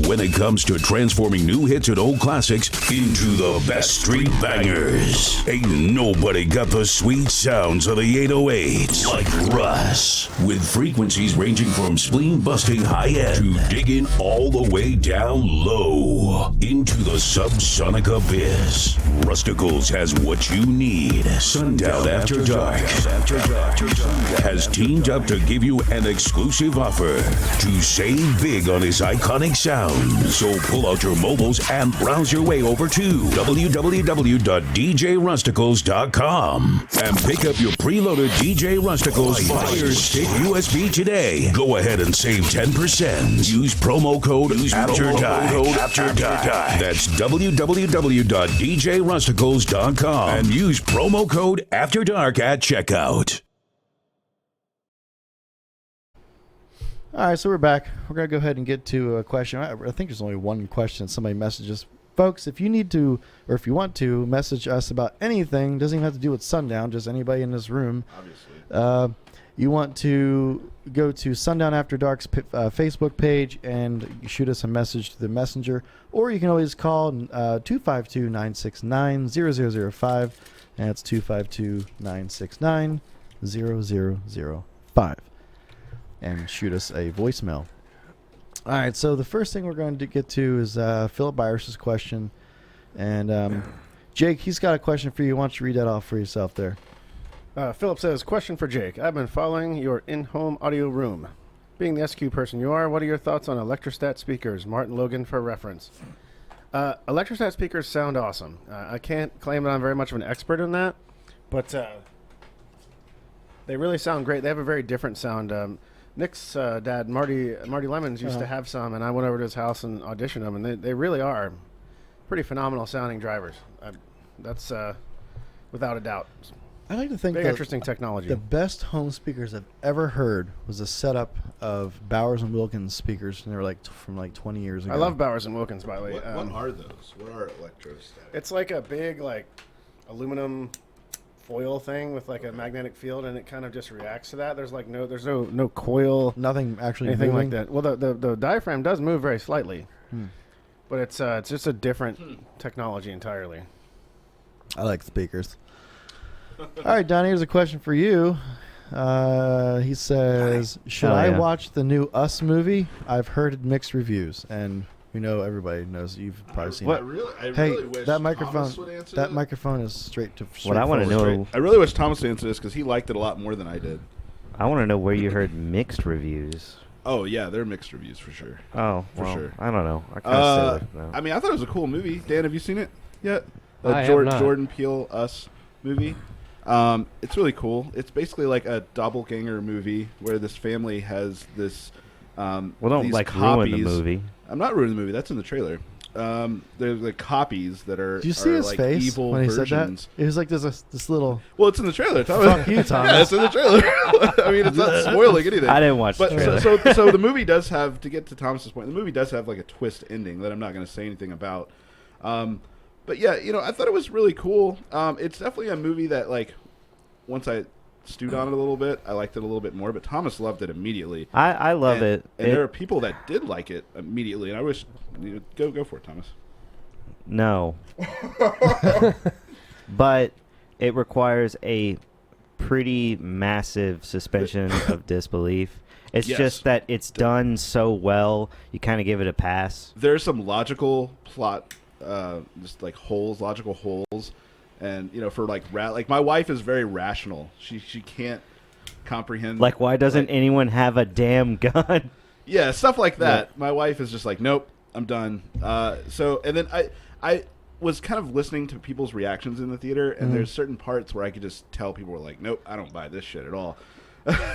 when it comes to transforming new hits and old classics into the best street bangers. Ain't nobody got the sweet sounds of the 808s like Russ, with frequencies ranging from spleen busting high end to digging all the way down low into the subsonic abyss. Rusticals has what you need. Sundown After Dark has teamed up to give you an exclusive offer to save big on his iconic sound. So pull out your mobiles and browse your way over to www.djrusticals.com and pick up your preloaded DJ Rusticals Fire Stick USB today. Go ahead and save 10%. Use promo code After Dark. That's www.djrusticals.com and use promo code After Dark at checkout. All right, so we're back. We're going to go ahead and get to a question. I think there's only one question. Somebody messages. Folks, if you need to, or if you want to, message us about anything, doesn't even have to do with Sundown, just anybody in this room. Obviously. You want to go to Sundown After Dark's Facebook page and shoot us a message to the messenger, or you can always call 252-969-0005, and it's 252-969-0005, and shoot us a voicemail. All right, so the first thing we're going to get to is Philip Byers' question, and Jake, he's got a question for you. Why don't you read that off for yourself there? Philip says, question for Jake. I've been following your in-home audio room. Being the SQ person you are, what are your thoughts on electrostat speakers? Martin Logan for reference. Electrostat speakers sound awesome. I can't claim that I'm very much of an expert in that, but They really sound great. They have a very different sound. Nick's dad, Marty Lemons, used to have some, and I went over to his house and auditioned them, and they really are pretty phenomenal sounding drivers. That's without a doubt. I like to think Very that interesting technology. the best home speakers I've ever heard was a setup of Bowers and Wilkins speakers, and they were like from like 20 years ago. I love Bowers and Wilkins, by the way. What are those? What are electrostatics? It's like a big aluminum foil thing with like a magnetic field, and it kind of just reacts to that. There's no coil, Nothing actually anything moving. like that. Well, the diaphragm does move very slightly, but it's just a different technology entirely. I like speakers. All right, Donnie, here's a question for you. He says, should I watch the new Us movie? I've heard mixed reviews, and we know everybody knows you've probably seen it. I Hey, really wish that Thomas would answer that microphone is straight to. What I want to know, I really wish Thomas would answer this because he liked it a lot more than I did. I want to know where you heard mixed reviews. Oh yeah, they're mixed reviews for sure. Oh, For well, sure. I don't know. I kind of I mean, I thought it was a cool movie. Dan, have you seen it yet? I have not. Jordan Peele Us movie. It's really cool. It's basically like a doppelganger movie where this family has this. Well, don't these ruin the copies. movie. I'm not ruining the movie. That's in the trailer. There's like copies that are. Did you see are his like face evil when he versions. said that? It was like there's this little. Well, it's in the trailer. Fuck you, Thomas. Yeah, it's in the trailer. I mean, it's not spoiling anything. I didn't watch the But trailer. so the movie does have, to get to Thomas's point, the movie does have like a twist ending that I'm not going to say anything about. But yeah, I thought it was really cool. It's definitely a movie that like once I stewed on it a little bit, I liked it a little bit more. But Thomas loved it immediately. I love it. And there are people that did like it immediately, and I wish go for it, Thomas. No. But it requires a pretty massive suspension of disbelief. It's Yes. just that it's done so well, you kind of give it a pass. There's some logical plot, just like logical holes, and for like my wife is very rational. She can't comprehend. Like, why doesn't anyone have a damn gun? Yeah, stuff like that. My wife is just like, nope, I'm done. And then I was kind of listening to people's reactions in the theater, and there's certain parts where I could just tell people were like, nope, I don't buy this shit at all.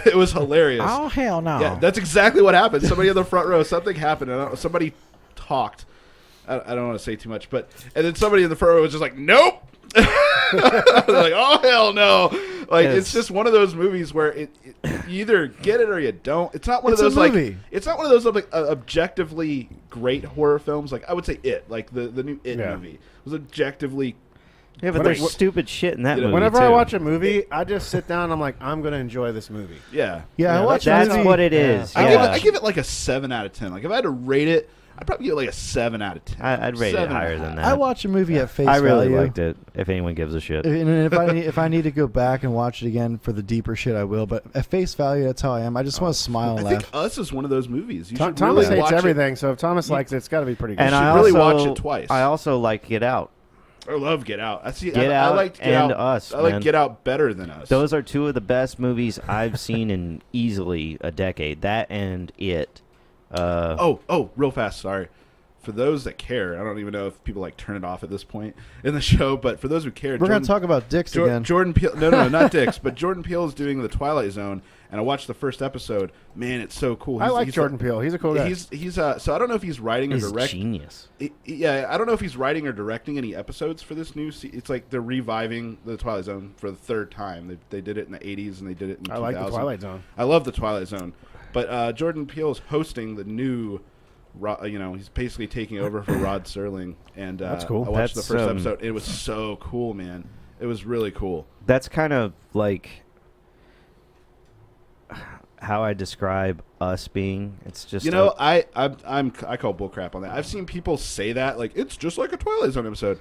It was hilarious. Oh hell no! Yeah, that's exactly what happened. Somebody in the front row, something happened, and somebody talked. I don't want to say too much, and then somebody in the front row was just like, nope. They're like, oh hell no! Like it's just one of those movies where you either get it or you don't. It's not one of those it's not one of those like objectively great horror films. Like I would say like the new It movie was objectively. Yeah, but there's stupid shit in that movie. Whenever too. I watch a movie, I just sit down and I'm like, I'm going to enjoy this movie. Yeah. Yeah, I watch That's a movie. what it is. I give it like a 7 out of 10. Like if I had to rate it, I'd probably give it like a 7 out of 10. I'd rate it 7 higher and a than half. that. I watch a movie at face I really value. liked it. If anyone gives a shit. And if I need to go back and watch it again for the deeper shit, I will. But at face value, that's how I am. I just want to smile and I laugh. think Us is one of those movies. You should Thomas really hates watch everything, so if Thomas likes it, it's got to be pretty good. And should I really also, watch it twice. I also like Get Out. I love Get Out. I Out liked Get and Out. Us, I like man. Get Out better than Us. Those are two of the best movies I've seen in easily a decade. That and It. Real fast. Sorry. For those that care, I don't even know if people like turn it off at this point in the show, but for those who care, We're going to talk about dicks again. Jordan Peele. No, not dicks, but Jordan Peele is doing The Twilight Zone, and I watched the first episode. Man, it's so cool. I like Jordan Peele. He's a cool guy. He's so I don't know if he's writing or He's directing. genius. Yeah, I don't know if he's writing or directing any episodes for this new. It's like they're reviving The Twilight Zone for the third time. They did it in the 80s and they did it in 2000. I like The Twilight Zone. I love The Twilight Zone, but Jordan Peele is hosting the new. He's basically taking over for Rod Serling, and That's cool. I watched That's, the first episode. It was so cool, man. It was really cool. That's kind of like how I describe Us being. It's just I call bullcrap on that. I've seen people say that like it's just like a Twilight Zone episode.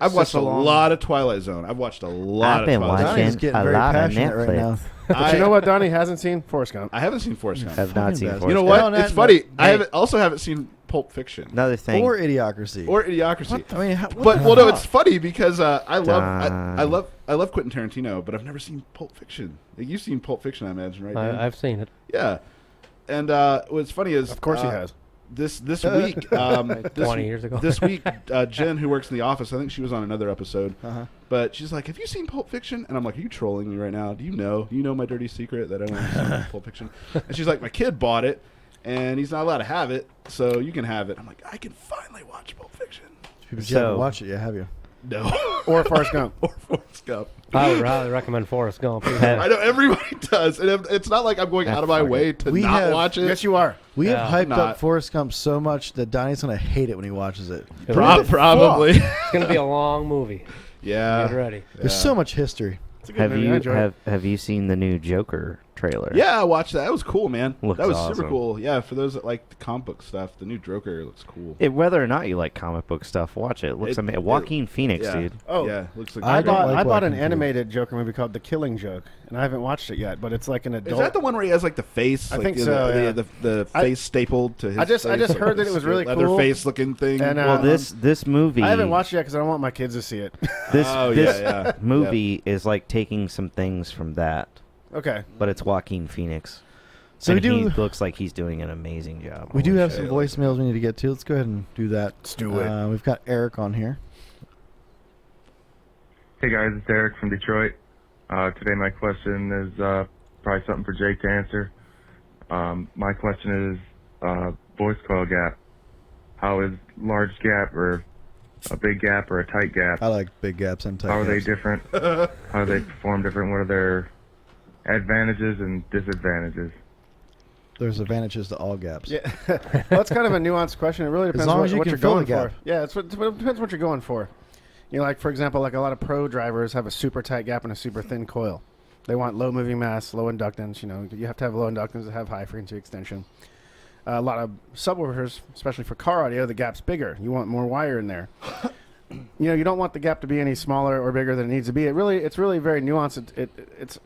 I've watched a lot of Twilight Zone. I've watched a lot I've been of Twilight Zone. Donnie's watching getting a very lot of passionate right now. Netflix. But you know what Donnie hasn't seen? Forrest Gump. I haven't seen Forrest Gump. I've not seen best. Forrest You know Gump. what? It's funny. I haven't seen Pulp Fiction Another thing. Or Idiocracy. or Idiocracy. I mean, It's funny because I love Quentin Tarantino, but I've never seen Pulp Fiction. Like, you've seen Pulp Fiction, I imagine, right? Dan? I've seen it. Yeah. And what's funny is, Of course he has. this week, 20 years ago. this week, Jen, who works in the office, I think she was on another episode, but she's like, "Have you seen Pulp Fiction?" And I'm like, "Are you trolling me right now? Do you know my dirty secret that I don't see Pulp Fiction?" And she's like, "My kid bought it, and he's not allowed to have it, so you can have it." I'm like, "I can finally watch Pulp Fiction." You haven't watched it yet, have you? No. Or Forrest Gump. Or Forrest Gump. I would rather recommend Forrest Gump. I know everybody does, and it's not like I'm going out of my way to not watch it. Yes, you are. We have hyped not. up Forrest Gump so much that Donnie's going to hate it when he watches it. Probably. It's going to be a long movie. Yeah. Get ready. There's so much history. It's a good movie. I enjoy it. Have you seen the new Joker trailer? Yeah, I watched that. That was cool, man. Looks that was awesome. super cool. Yeah, for those that like the comic book stuff, the new Joker looks cool. Whether or not you like comic book stuff, watch it. It looks amazing. Joaquin Phoenix, Yeah. dude. Oh, Yeah, looks like I I don't bought like I bought an Joaquin Phoenix. animated Joker movie called The Killing Joke, and I haven't watched it yet. But it's like an adult. Is that the one where he has like the face? I like, think the, so, The, yeah. the I- face stapled to his. I just face, heard that it was really leather cool. face looking thing. And, Well, this movie. I haven't watched it yet because I don't want my kids to see it. this yeah. movie is like taking some things from that, Okay. but it's Joaquin Phoenix. So and we do. he looks like he's doing an amazing job. We do Holy have shit, some I like voicemails we need to get to. Let's go ahead and do that. Let's do it. We've got Eric on here. Hey guys, it's Eric from Detroit. Today my question is probably something for Jake to answer. My question is voice coil gap. How is large gap or a big gap or a tight gap? I like big gaps and tight How are they gaps. different? How do they perform different? What are their advantages and disadvantages? There's advantages to all gaps. Yeah. Well, it's kind of a nuanced question. It really depends long what, as you what can you're fill the going for. gap. Yeah, it depends what you're going for. You know, like for example, like a lot of pro drivers have a super tight gap and a super thin coil. They want low moving mass, low inductance. You know, you have to have low inductance to have high frequency extension. A lot of subwoofers, especially for car audio, the gap's bigger. You want more wire in there. You know, you don't want the gap to be any smaller or bigger than it needs to be. It's really very nuanced. It's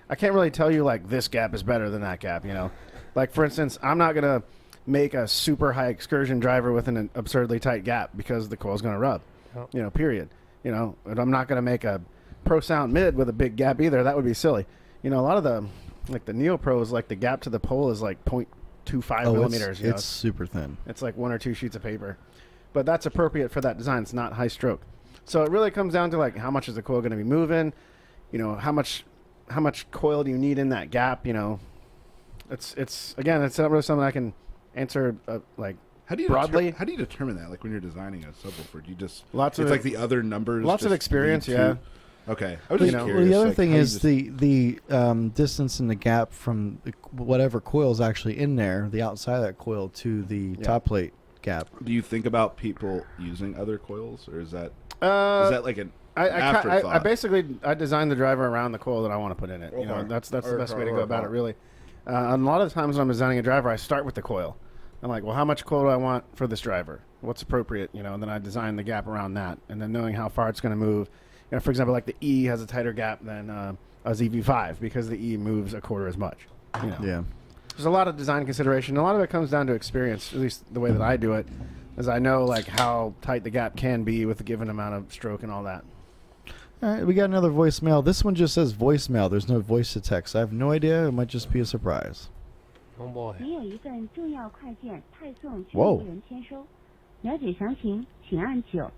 I can't really tell you like this gap is better than that gap. You know, like for instance, I'm not gonna make a super high excursion driver with an absurdly tight gap because the coil's gonna rub. Oh. You know, period. You know, and I'm not gonna make a pro sound mid with a big gap either. That would be silly. You know, a lot of the like the Neo Pros, like the gap to the pole is like 0.25 millimeters. You know, It's super thin. it's like 1 or 2 sheets of paper, but that's appropriate for that design. It's not high stroke, so it really comes down to like how much is the coil going to be moving. You know, how much coil do you need in that gap? You know, it's again, it's not really something I can answer like How do you broadly. how do you determine that? Like when you're designing a subwoofer, do you just Lots it's of like the other numbers. lots of just experience, lead to- yeah. Okay, I was You just know, curious. the other like, thing how you is just- the distance in the gap from whatever coil is actually in there, the outside of that coil to the top plate gap. Do you think about people using other coils, or is that like an I afterthought? basically designed the driver around the coil that I want to put in it. You know, Okay. that's the best way to go about it, really. And a lot of the times when I'm designing a driver, I start with the coil. I'm like, well, how much coil do I want for this driver? What's appropriate? You know, and then I design the gap around that, and then knowing how far it's going to move. You know, for example, like the E has a tighter gap than a ZV5 because the E moves a quarter as much. You know, Yeah. there's a lot of design consideration. A lot of it comes down to experience. At least the way that I do it, is I know like how tight the gap can be with a given amount of stroke and all that. All right, we got another voicemail. This one just says voicemail. There's no voice to text. I have no idea. It might just be a surprise. Oh boy. 您有一份重要快件派送全 Whoa. 国人签收，了解详情请按9。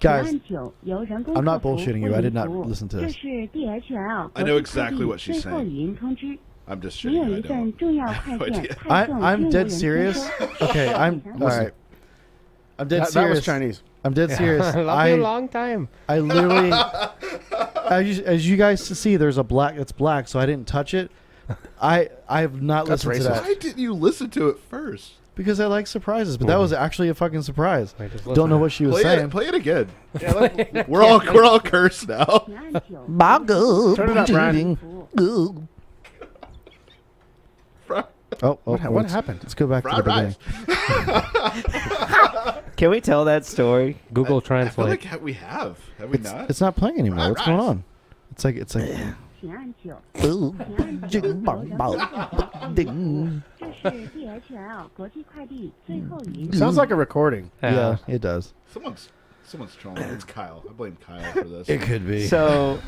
Guys, 请按9由人工 I'm not 客服 bullshitting you. 为 I 您 did not 服务 listen to 这 this. 是 DHL I know exactly what she's 最后 saying. 语音通知。 I'm just 您 shitting. 有 I 一份 don't. 重要快 No 件 idea. 派送 I'm 全国 dead 人签 serious. 收。 Okay, I'm all right. I'm dead That was serious. Chinese. I'm dead serious. Love you a long time. I literally, as you guys to see, there's a black. It's black, so I didn't touch it. I have not That's listened to racist. that Why didn't you listen to it first? because I like surprises. But that was actually a fucking surprise. Wait, just Don't listen. know what she was saying. Play it again. Yeah, look, We're all cursed now. 请按9 turn it up, Bryan. 服务。 Oh, What happened? Let's go back to the Fried beginning. Can we tell that story? Google I feel Translate. like we have. Have we not? It's not playing anymore. What's going on? It's like 请按9。请按9由人工客服为您服务。这是 DHL 国际快递最后语音。 Sounds like a recording. yeah, it does. Someone's Someone's trolling. It's Kyle. I blame Kyle for this. It could be. So,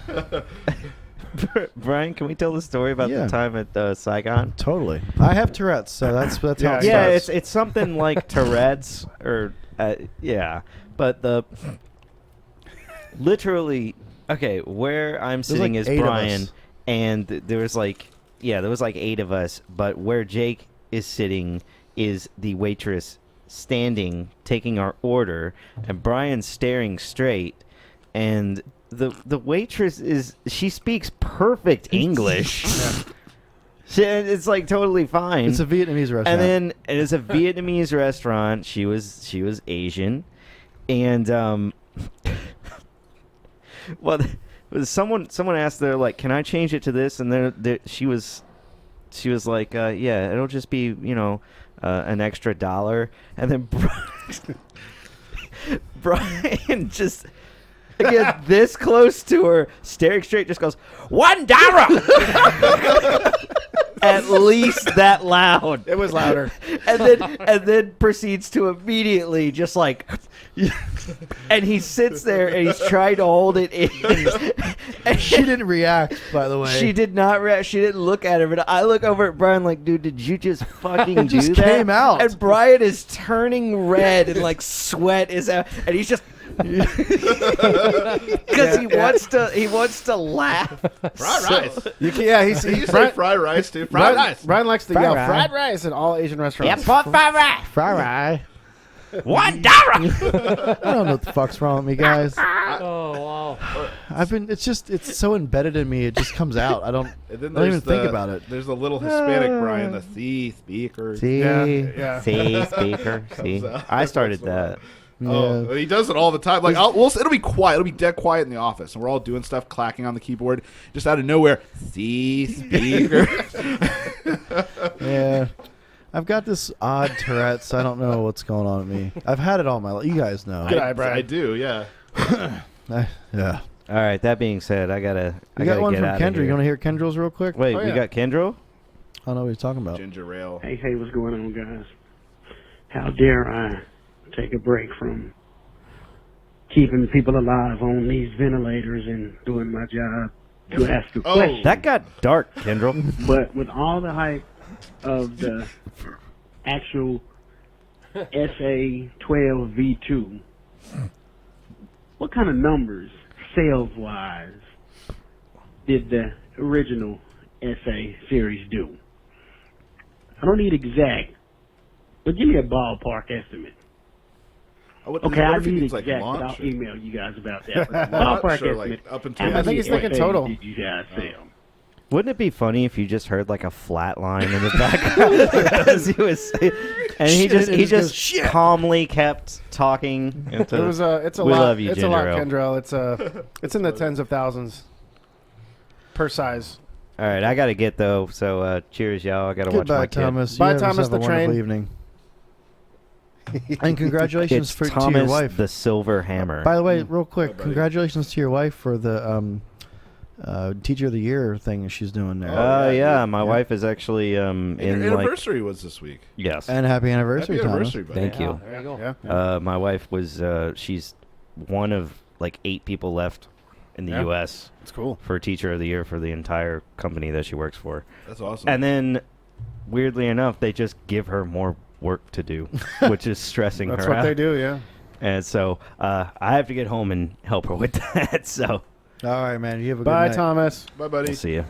Brian, can we tell the story about Yeah. the time at Saigon? Totally. I have Tourette's, so that's how it Yeah, starts. it's something like Tourette's or yeah, but the literally okay where I'm sitting like is 8 of Brian, us. and there was like 8 of us, but where Jake is sitting is the waitress standing taking our order, and Brian's staring straight, and the waitress she speaks perfect English. It's like totally fine. It's a Vietnamese restaurant. And then it is a Vietnamese restaurant. She was Asian, and well, someone asked her like, "Can I change it to this?" And she was like, "Yeah, it'll just be an extra $1." And then Brian just. Again, this close to her, staring straight, just goes, $1! At least that loud. It was louder. And then proceeds to immediately just like, and he sits there and he's trying to hold it in. And she didn't react, by the way. She did not react. She didn't look at her. But I look over at Brian like, dude, did you just fucking It just do that? came out. And Brian is turning red and like sweat is out, and he's just. Because he wants to laugh. Fried rice. You can, yeah, You say fried rice, too. Fried rice. Brian likes to Fried yell rice. fried rice at all Asian restaurants. fried rice. Fry rye. $1. I don't know what the fuck's wrong with me, guys. Oh, wow. It's so embedded in me, it just comes out. I don't even think about it. There's a little Hispanic Brian, the thief speaker. See, Yeah. see, speaker. See, out. I started that. Oh, he does it all the time. Like, it'll be quiet. It'll be dead quiet in the office, and we're all doing stuff, clacking on the keyboard, just out of nowhere. The speaker. Yeah. I've got this odd Tourette's. I don't know what's going on with me. I've had it all my life. You guys know. Good eye, Brian. I do, yeah. Yeah. All right. That being said, I gotta We got one get from out Kendra. of here. You want to hear Kendra's real quick? Wait, Oh, we yeah. got Kendra? I don't know what he's talking about. Ginger ale. Hey, what's going on, guys? How dare I take a break from keeping people alive on these ventilators and doing my job to ask a question. That got dark, Kendra. But with all the hype of the actual SA-12 V2, what kind of numbers, sales-wise, did the original SA series do? I don't need exact, but give me a ballpark estimate. Okay, I need exact, but I'll email you guys about that. But ballpark sure, estimate. like, up until how I think many he's thinking SAs total. Did you guys sell? Wouldn't it be funny if you just heard like a flat line in the background as he was saying, and he just calmly kept talking. It's a We lot. love you, it's a lot, Ginger Ale. Kendra. It's in the tens of thousands per size. All right, I gotta get though. So cheers, y'all. I gotta watch Goodbye, my kid. Thomas. Bye, You have Thomas yourself the a wonderful train. evening. And congratulations It's to Thomas your wife. the Silver Hammer. By the way, real quick, buddy. congratulations to your wife for the Teacher of the Year thing she's doing there. Oh yeah, yeah, my wife is actually And in your like anniversary was this week. yes. And happy anniversary, Happy Thomas. anniversary, buddy. Thank you. There you go. Yeah. My wife was she's one of like 8 people left in the Yeah. U.S. It's cool. for Teacher of the Year for the entire company that she works for. That's awesome. And then, weirdly enough, they just give her more work to do, which is stressing That's her what out. they do, yeah. And so I have to get home and help her with that. So All right, man. You have a Bye, good night. Thomas. Bye, buddy. we'll see you.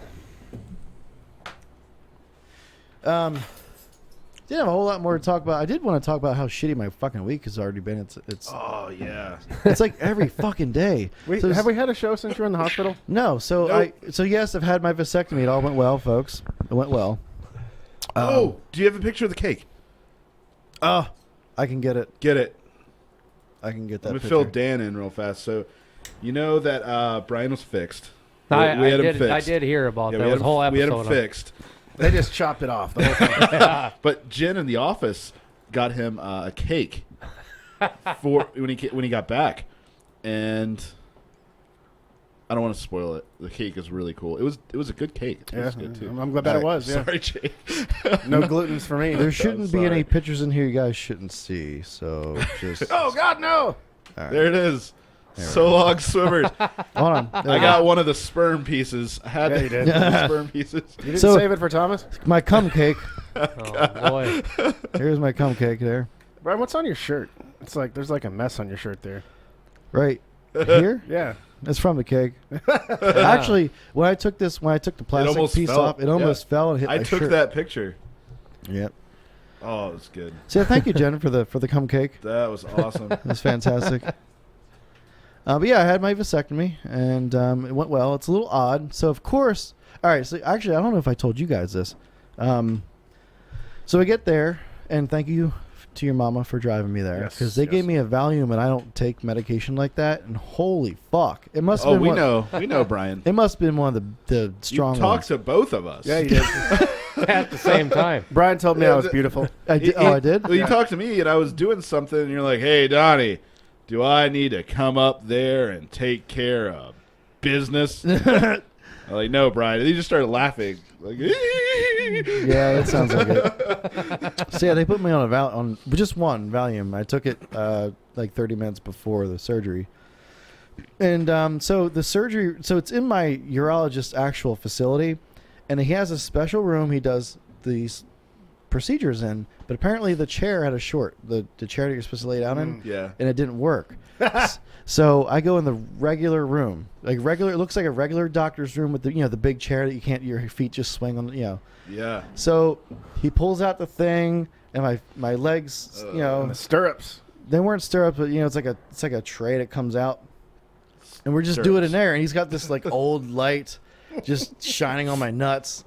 Didn't have a whole lot more to talk about. I did want to talk about how shitty my fucking week has already been. It's Oh, yeah. it's like every fucking day. So Have we had a show since you were in the hospital? No. So Nope. yes, I've had my vasectomy. It all went well, folks. It went well. Oh, do you have a picture of the cake? I can get it. Get it. I can get that. Let me picture. fill Dan in real fast. So, you know that Brian was fixed. I had him fixed. I did hear about Yeah, that. we It had was a whole we had episode. him on it. fixed. They just chopped it off. The whole thing. But Jen in the office got him a cake for when he got back, and I don't want to spoil it. The cake is really cool. It was a good cake. It Yeah, tastes good too. I'm glad that it was. Yeah. Sorry, Jake. No glutens for me. There shouldn't be sorry. any pictures in here you guys shouldn't see. So just Oh God, no! All right. There it is. So long, swimmers. Hold on. I got one of the sperm pieces. I had Yeah, to you did. the sperm pieces. You didn't So- save it for Thomas? My cum cake. Oh boy. Here's my cum cake there. Brian, what's on your shirt? It's like there's like a mess on your shirt there. Right here. Yeah. It's from the cake. Actually, when I took the plastic almost piece fell. off, it almost Yeah. fell and hit I my took shirt. that picture. Yep. Oh, it was good. So thank you, Jen, for the cum cake. That was awesome. It was fantastic. But yeah, I had my vasectomy, and it went well. It's a little odd. So, of course... All right, so actually, I don't know if I told you guys this. So I get there, and thank you to your mama for driving me there. Yes, Because they gave me a Valium, and I don't take medication like that. And holy fuck. It must have Oh, been we know, Brian. It must have been one of the strong You talked ones. to both of us. Yeah, you did. At the same time. Brian told me I was beautiful. I did, I did? Well, you talked to me, and I was doing something, and you're like, "Hey, Donnie, do I need to come up there and take care of business?" I'm like, "No, Brian." And he just started laughing. Like, Yeah, that sounds like it. So yeah, they put me on on just one Valium. I took it like 30 minutes before the surgery, and so the surgery. So it's in my urologist's actual facility, and he has a special room he does these procedures in. But apparently the chair had a short. The chair that you're supposed to lay down in, yeah. and it didn't work. So I go in the regular room, like regular. It looks like a regular doctor's room with the big chair that you can't your feet just swing on. Yeah. So he pulls out the thing, and my legs, And the stirrups. they weren't stirrups, but it's like a tray that comes out, and we're just doing it in there. And he's got this like old light, just shining on my nuts,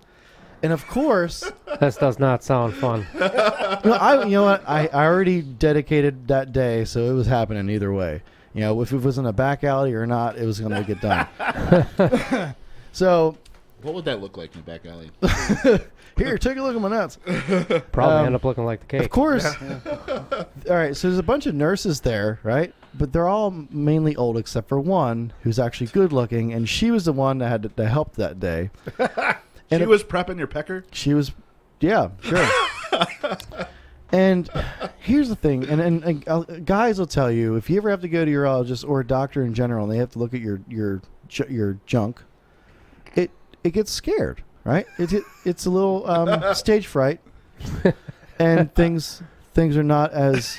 and of course, This does not sound fun. I already dedicated that day, so it was happening either way. If it was in a back alley or not, it was going to get done. So What would that look like in the back alley? here, take a look at my nuts. Probably end up looking like the cake. Of course. All right, so there's a bunch of nurses there, right? But they're all mainly old except for one who's actually good looking, and she was the one that had to help that day. And She was prepping your pecker? She was, yeah, sure. And here's the thing, and guys will tell you, if you ever have to go to your urologist or a doctor in general, and they have to look at your junk, it gets scared, right? It's a little stage fright, and things are not as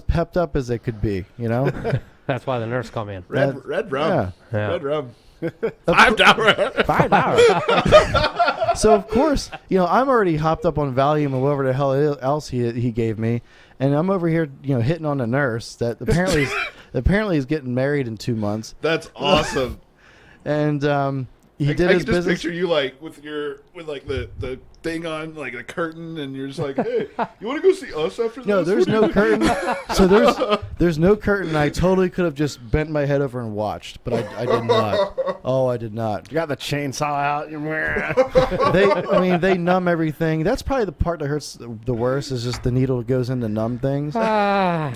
pepped up as they could be, That's why the nurse come in. Red rum. Yeah. Red rum. $5. So of course, I'm already hopped up on Valium or whatever the hell else he gave me, and I'm over here, hitting on a nurse that apparently is getting married in 2 months. That's awesome. And he did I his can just business. picture you like with the thing on, like the curtain, and you're just like, "Hey, you want to go see us after this?" No, there's no curtain. So there's no curtain. I totally could have just bent my head over and watched, but I did not. Oh, I did not. You got the chainsaw out. They numb everything. That's probably the part that hurts the worst. Is just the needle goes in to numb things. Yeah.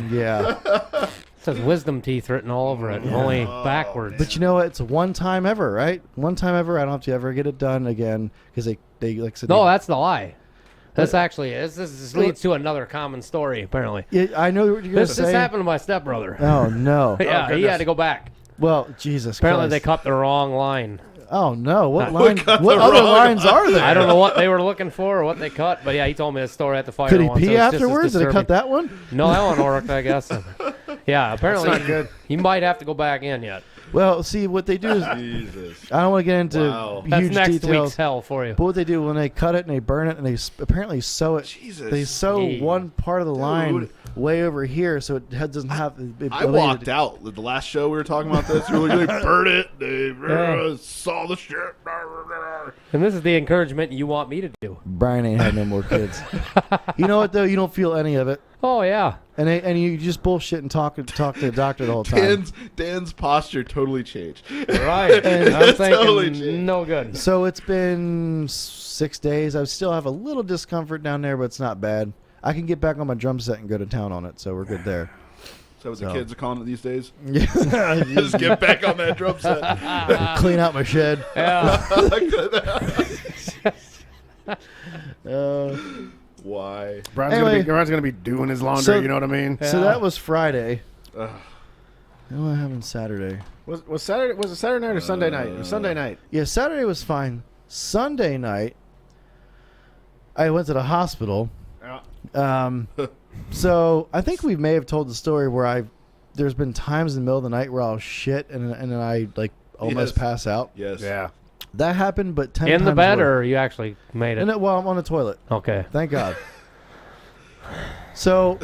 It says wisdom teeth written all over it, only backwards. But you know what? It's one time ever, right? One time ever. I don't have to ever get it done again because they like said. No, that's the lie. This actually is. This leads to another common story, apparently. I know what you're going to This say. happened to my stepbrother. Oh, no. Yeah, he had to go back. Well, Jesus Apparently, Christ. they cut the wrong line. Oh, no. What the other wrong lines are there? I don't know what they were looking for or what they cut, but yeah, he told me the story at the fire. Could he once. pee It was just as afterwards? Did they cut disturbing. that one? No, that one worked, I guess. Yeah, apparently That's not good. he might have to go back in yet. Well, see, what they do is... Jesus. I don't want to get into Wow. That's huge next details. week's hell for you. But what they do when they cut it and they burn it and they apparently sew it, Jesus. they sew Hey. one part of the line Dude. way over here so it doesn't have... I walked out the last show we were talking about this. We were like, they burned it. They saw the shit. And this is the encouragement you want me to do. Bryan ain't had no more kids. You know what, though? You don't feel any of it. Oh, yeah. And you just bullshit and talk to the doctor the whole time. Dan's posture totally changed. Right. And I'm Totally thinking, changed. no good. So it's been 6 days. I still have a little discomfort down there, but it's not bad. I can get back on my drum set and go to town on it, so we're good there. Is that what the kids are calling it these days? Yeah. Just get back on that drum set. Clean out my shed. Yeah. Why? Brian's gonna be doing his laundry. So- you know what I mean? So that was Friday. Ugh. What happened Saturday? Was it Saturday night or Sunday night? It was Sunday night. Yeah, Saturday was fine. Sunday night, I went to the hospital. So I think we may have told the story where there's been times in the middle of the night where I'll shit and then I like almost pass out. Yes. Yeah. That happened, but 10 In times the bed, worse. or you actually made it? Well, I'm on the toilet. Okay. Thank God. So,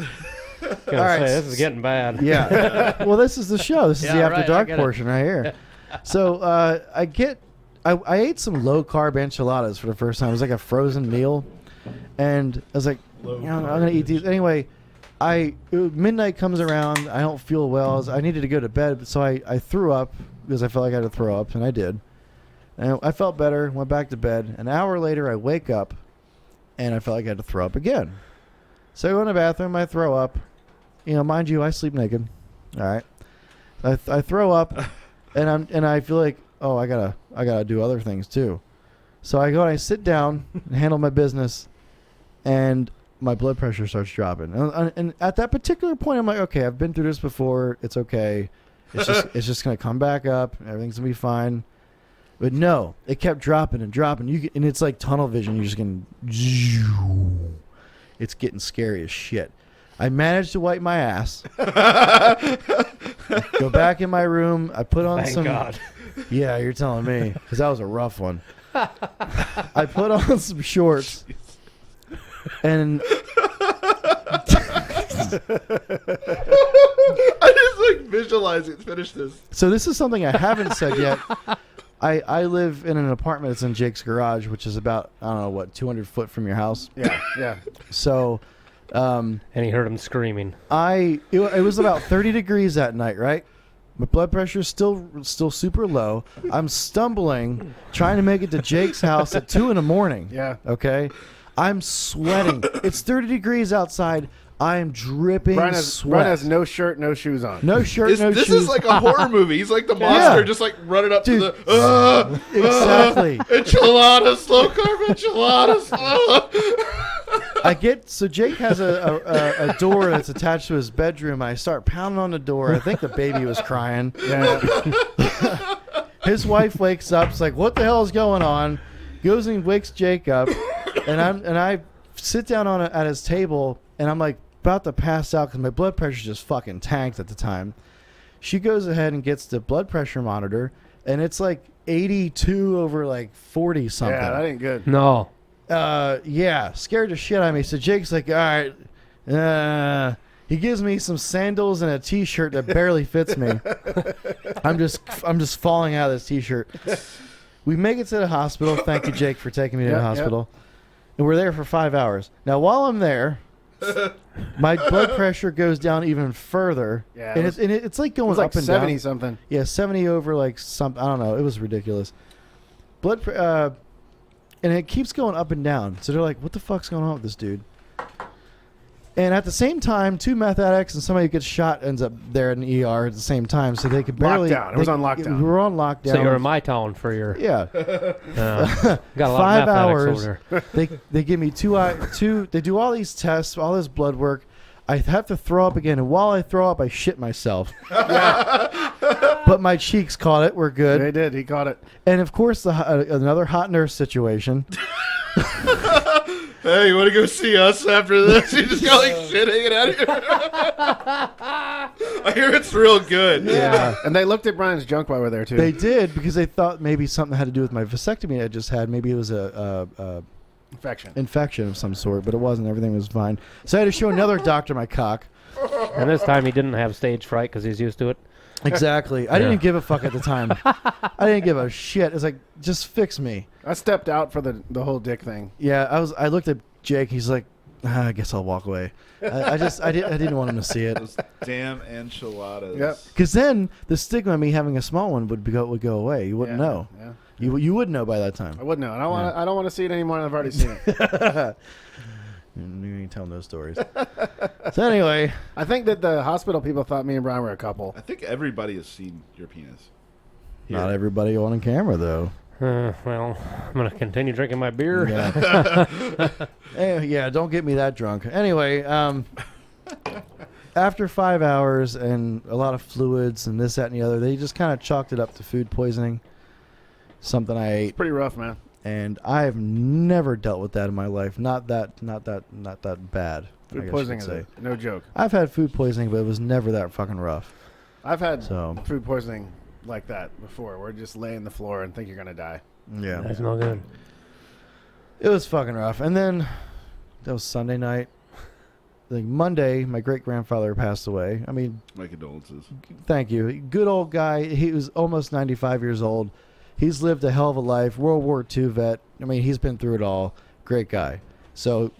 Gonna all right, say, this is getting bad. yeah. Well, this is the show. This is Yeah, the After right, I Dark get it. portion right here. So I ate some low carb enchiladas for the first time. It was like a frozen meal, and I was like, I'm gonna eat these anyway. Midnight comes around. I don't feel well. I needed to go to bed, so I threw up because I felt like I had to throw up, and I did. And I felt better. Went back to bed. An hour later, I wake up, and I felt like I had to throw up again. So I go in the bathroom. I throw up. Mind you, I sleep naked. All right. I throw up, and I feel like, oh, I gotta do other things too. So I go and I sit down and handle my business, and my blood pressure starts dropping. And at that particular point, I'm like, okay, I've been through this before. It's okay. It's just gonna come back up. Everything's gonna be fine. But no, it kept dropping and dropping. And it's like tunnel vision. You're just going, it's getting scary as shit. I managed to wipe my ass. Go back in my room. I put on Thank God. Yeah, you're telling me, because that was a rough one. I put on some shorts, and I just like visualize it. Finish this. so this is something I haven't said yet. I live in an apartment that's in Jake's garage, which is about, 200 foot from your house. Yeah. Yeah. So, And he heard him screaming. it was about 30 degrees that night, right? My blood pressure is still super low. I'm stumbling, trying to make it to Jake's house at 2 a.m. Yeah. Okay? I'm sweating. It's 30 degrees outside. I am dripping Brian sweat. has no shirt, no shoes on. No shirt, no This shoes. is like a horror movie. He's like the monster, Yeah. just like running up Dude, to the exactly. enchiladas, low carb enchiladas. So Jake has a door that's attached to his bedroom. I start pounding on the door. I think the baby was crying. Yeah. His wife wakes up. It's like, what the hell is going on? Goes and wakes Jake up, and I sit down at his table, and I'm like about to pass out because my blood pressure just fucking tanked at the time. She goes ahead and gets the blood pressure monitor, and it's like 82 over like 40 something. Yeah, that ain't good. No. Yeah, scared the shit out of me. So Jake's like, all right. He gives me some sandals and a t-shirt that barely fits me. I'm just falling out of this t-shirt. We make it to the hospital. Thank you, Jake, for taking me to the hospital. And we're there for 5 hours. Now, while I'm there, my blood pressure goes down even further. Yeah, and it's like going like up and 70 down. something. Yeah, 70 over like some. I don't know. It was ridiculous. And it keeps going up and down. So they're like, what the fuck's going on with this dude? And at the same time, 2 meth addicts and somebody who gets shot ends up there in the ER at the same time. So they could barely. Lockdown. It was on lockdown. We were on lockdown. So you're in my town for your. Yeah. Got a lot 5 of meth addicts hours. over They give me two. They do all these tests, all this blood work. I have to throw up again, and while I throw up, I shit myself. But my cheeks caught it. We're good. They did. He caught it. And of course, another hot nurse situation. Hey, you want to go see us after this? You just got like shit hanging out of here. I hear it's real good. Yeah. And they looked at Brian's junk while we were there too. They did because they thought maybe something had to do with my vasectomy I just had. Maybe it was a infection of some sort, but it wasn't. Everything was fine. So I had to show another doctor my cock. And this time he didn't have stage fright because he's used to it. Exactly. I didn't give a fuck at the time. I didn't give a shit. It's like, just fix me. I stepped out for the whole dick thing. Yeah, I looked at Jake. He's like, I guess I'll walk away. I didn't want him to see it. Those damn enchiladas. Yep. Because then the stigma of me having a small one would go away. You wouldn't know. Yeah. You would know by that time. I would know. I don't want to see it anymore than I've already seen it. You ain't telling those stories. So anyway, I think that the hospital people thought me and Brian were a couple. I think everybody has seen your penis. not everybody on camera though. Well, I'm gonna continue drinking my beer. Yeah. Yeah, don't get me that drunk. Anyway, after 5 hours and a lot of fluids and this, that, and the other, they just kind of chalked it up to food poisoning. Something I ate, Pretty rough, man. and I have never dealt with that in my life. Not that bad. I Food guess poisoning you is could say. no joke. I've had food poisoning, but it was never that fucking rough. I've had So food poisoning like that before, where you just lay on the floor and think you're gonna die. yeah, That's no good. it was fucking rough. And then that was Sunday night. Like Monday, my great grandfather passed away. I mean, My condolences. thank you. Good old guy. He was almost 95 years old. He's lived a hell of a life. World War II vet. I mean, he's been through it all. Great guy. So,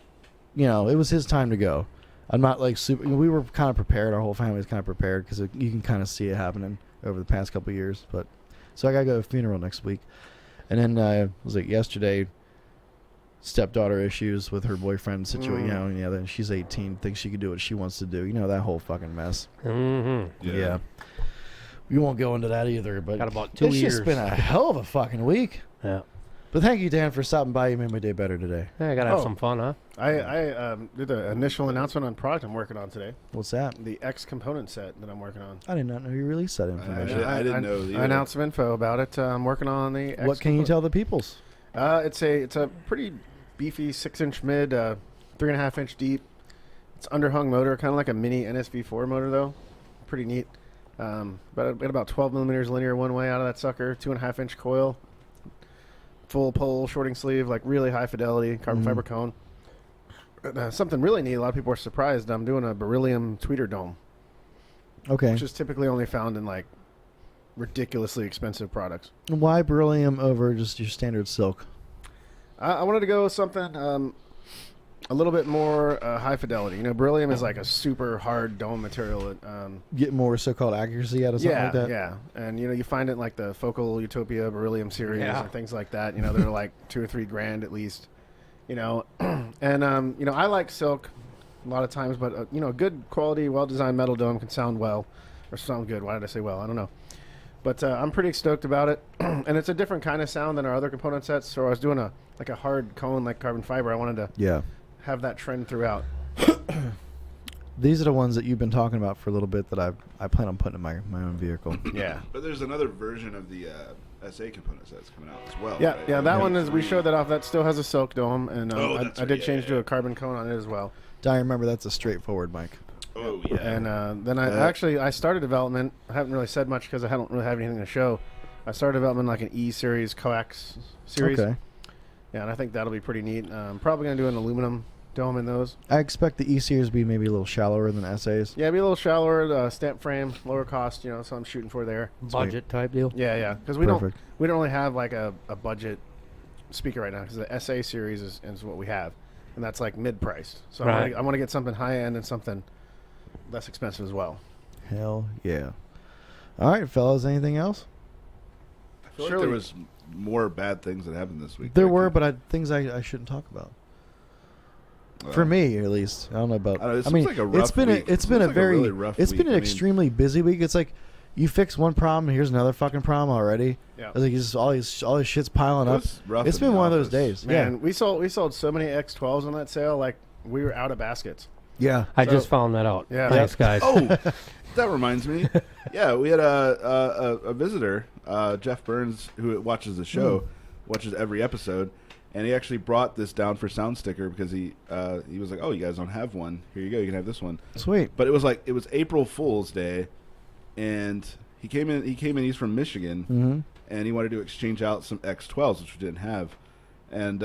you know, it was his time to go. I'm not like super. We were kind of prepared. Our whole family was kind of prepared because you can kind of see it happening over the past couple of years. But so I gotta go to a funeral next week, and then was it yesterday? Stepdaughter issues with her boyfriend situation. You know, yeah. Then she's 18, thinks she can do what she wants to do. You know that whole fucking mess. Mm-hmm. Yeah. We won't go into that either. But Got about 2 it's years. just been a hell of a fucking week. Yeah. But thank you, Dan, for stopping by. You made my day better today. Yeah, I gotta have Oh. some fun, huh? I did the initial announcement on product I'm working on today. What's that? The X component set that I'm working on. I did not know you released that information. I didn't know either. I announced some info about it. I'm working on the X What can you component. tell the peoples? It's a pretty beefy 6-inch mid, 3.5-inch deep. It's underhung motor, kind of like a mini NSV4 motor though. Pretty neat. But got about 12 millimeters linear one way out of that sucker. 2.5-inch coil, full pole, shorting sleeve, like really high fidelity carbon fiber cone. Something really neat. A lot of people are surprised. I'm doing a beryllium tweeter dome, Okay. which is typically only found in like ridiculously expensive products. Why beryllium over just your standard silk? I wanted to go with something a little bit more high fidelity. You know, beryllium is like a super hard dome material. Get more so-called accuracy out of something like that? Yeah. And, you know, you find it in like the Focal Utopia beryllium series Yeah. or things like that. You know, they're like $2 or $3 grand at least. You know, and, you know, I like silk a lot of times, but, you know, good quality, well-designed metal dome can sound well. Or sound good. Why did I say well? I don't know. But I'm pretty stoked about it. And it's a different kind of sound than our other component sets. So I was doing a hard cone like carbon fiber. I wanted to have that trend throughout. These are the ones that you've been talking about for a little bit that I plan on putting in my own vehicle. Yeah. But there's another version of the SA component that's coming out as well. Yeah, right? yeah, that one is. We showed that off. That still has a silk dome, and that's I right. did Yeah, change yeah, to yeah. a carbon cone on it as well. I remember that's a straightforward mic. Oh yeah. And then I started development. I haven't really said much because I don't really have anything to show. I started development like an E series coax series. Okay. Yeah, and I think that'll be pretty neat. I'm probably gonna do an aluminum dome in those. I expect the E-Series to be maybe a little shallower than SAs. Yeah, be a little shallower, stamp frame, lower cost. You know, so I'm shooting for there. Budget type deal. Yeah, yeah, because we don't really have like a budget speaker right now because the SA series is what we have, and that's like mid-priced. So Right. I want to get something high-end and something less expensive as well. Hell yeah. All right, fellas, anything else? I feel like there was more bad things that happened this week. There were, but things I shouldn't talk about. For me, at least, I don't know about. I mean, seems like a rough it's been week. it's It been a seems like a very really rough it's week. been an I mean- extremely busy week. It's like you fix one problem, here's another fucking problem already. Yeah. It's like it's just all this shit's piling It up. was rough It's in been the one of those office. days. Man, we sold so many X12s on that sale, like we were out of baskets. Yeah. I So- just found that out. Yeah. Thanks, guys. Oh, that reminds me. Yeah, we had a visitor, Jeff Burns, who watches the show, watches every episode, and he actually brought this down for sound sticker because he was like, "Oh, you guys don't have one. Here you go. You can have this one." Sweet. But it was April Fool's Day, and he came in. He's from Michigan, Mm-hmm. and he wanted to exchange out some X12s, which we didn't have. And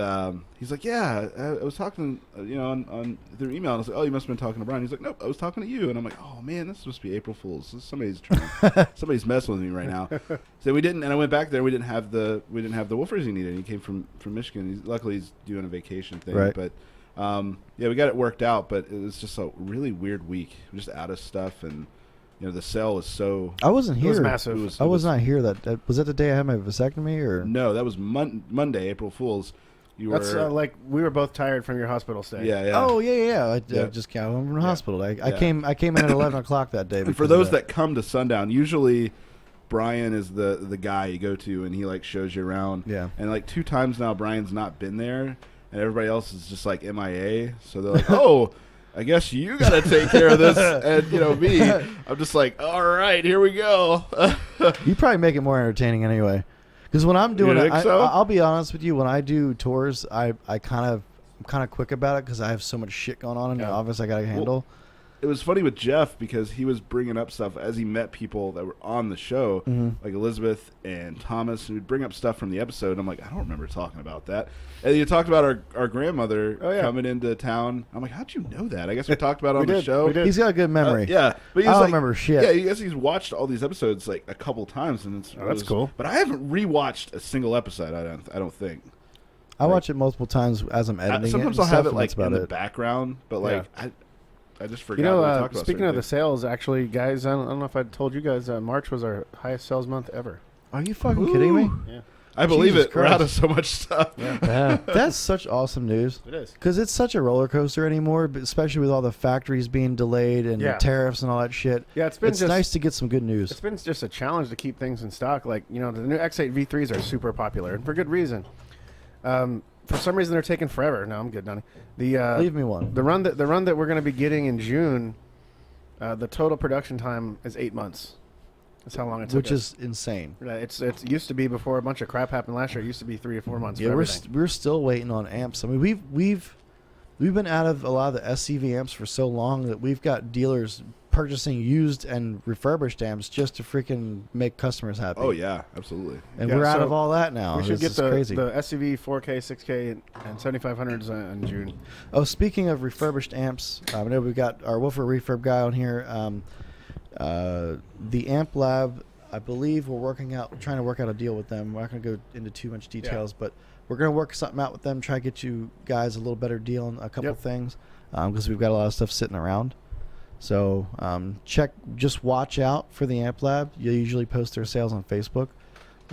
he's like, "Yeah, I was talking, on through email." And I was like, "Oh, you must have been talking to Bryan." He's like, "Nope, I was talking to you." And I'm like, "Oh man, this must be April Fool's. Somebody's somebody's messing with me right now." So we didn't, and I went back there. We didn't have the woofers he needed. He came from Michigan. Luckily, he's doing a vacation thing. Right. But yeah, we got it worked out. But it was just a really weird week. We're just out of stuff, and the sale was so. I wasn't here. It was massive. I was not here. Was that the day I had my vasectomy, or No, that was Monday, April Fool's. You That's were like we were both tired from your hospital stay. yeah. Oh yeah. I Yeah. just came from the hospital. I Yeah. came in at 11 o'clock that day. And because for of those that come to Sundown, usually Bryan is the guy you go to, and he like shows you around. Yeah. And like 2 times now, Brian's not been there, and everybody else is just like MIA. So they're like, oh, I guess you got to take care of this. And me, I'm just like, all right, here we go. You probably make it more entertaining anyway. Because when I'm doing You it, think so? I'll be honest with you. When I do tours, I'm kind of quick about it because I have so much shit going on in the office I got to handle. It was funny with Jeff because he was bringing up stuff as he met people that were on the show, like Elizabeth and Thomas, who would bring up stuff from the episode. And I'm like, I don't remember talking about that. And you talked about our grandmother coming into town. I'm like, how'd you know that? I guess we talked about it on the show. He's got a good memory. Yeah, but I don't remember shit. Yeah, I guess he's watched all these episodes like a couple times, and that's cool. But I haven't rewatched a single episode. I don't think. I watch it multiple times as I'm editing. Sometimes it I'll have it and like that's about in the it. background, but like I just forgot. what we talked about speaking of the certain sales, actually, guys, I don't know if I told you guys, March was our highest sales month ever. Are you fucking kidding me? Yeah. I believe Jesus it. We're out Christ. of so much stuff. Yeah. That's such awesome news. It is. Because it's such a roller coaster anymore, but especially with all the factories being delayed and the tariffs and all that shit. Yeah, it's nice to get some good news. It's been just a challenge to keep things in stock. Like, the new X8 V3s are super popular, and for good reason. For some reason, they're taking forever. No, I'm good, Donnie. Leave me one. The run that we're going to be getting in June, the total production time is 8 months. That's how long it took. Which is insane. Yeah, it used to be before a bunch of crap happened last year. It used to be 3 or 4 months. Yeah, for we're still waiting on amps. I mean, we've been out of a lot of the SCV amps for so long that we've got dealers purchasing used and refurbished amps just to freaking make customers happy. Oh yeah, absolutely. And Yeah, we're out so of all that now. We should This get is crazy. the SCV 4K, 6K, and 7500s in June. Oh, speaking of refurbished amps, I know we've got our woofer refurb guy on here. The Amp Lab, I believe we're trying to work out a deal with them. We're not going to go into too much details, but we're going to work something out with them, try to get you guys a little better deal on a couple things, because we've got a lot of stuff sitting around. So just watch out for the Amp Lab. You usually post their sales on Facebook,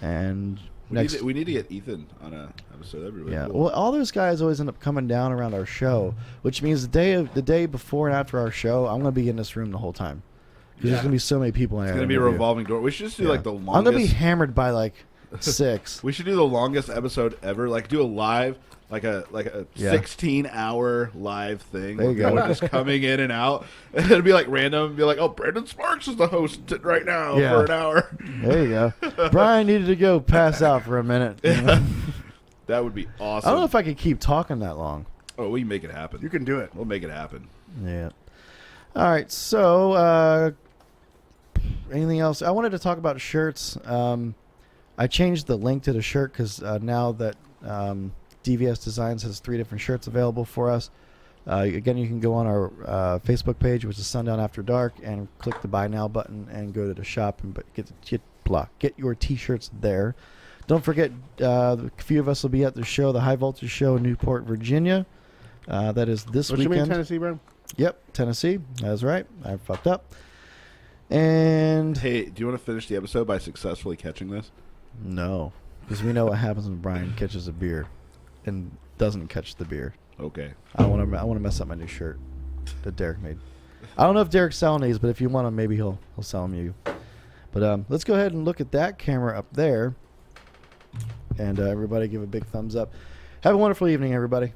and we need to get Ethan on a episode. That'd be really cool. Well, all those guys always end up coming down around our show, which means the day before and after our show, I'm going to be in this room the whole time. There's going to be so many people in there. It's going to be a revolving door. We should just do like the longest. I'm going to be hammered by like 6. We should do the longest episode ever. Like do a live, like a 16-hour live thing. There you go. We're just coming in and out. And it'll be like random. Be like, oh, Brandon Sparks is the host right now for an hour. There you go. Brian needed to go pass out for a minute. That would be awesome. I don't know if I could keep talking that long. Oh, we can make it happen. You can do it. We'll make it happen. Yeah. All right. So, anything else? I wanted to talk about shirts. I changed the link to the shirt because now that DVS Designs has 3 different shirts available for us. Again, you can go on our Facebook page, which is Sundown After Dark, and click the Buy Now button and go to the shop and get your T-shirts there. Don't forget, a few of us will be at the show, the High Voltage Show in Newport, Virginia. That is this weekend. What you mean, Tennessee, bro? Yep, Tennessee. That's right. I fucked up. And hey, do you want to finish the episode by successfully catching this? No, because we know what happens when Brian catches a beer and doesn't catch the beer. Okay. I want to mess up my new shirt that Derek made. I don't know if Derek's selling these, but if you want them, maybe he'll sell them you. But let's go ahead and look at that camera up there, and everybody give a big thumbs up. Have a wonderful evening, everybody.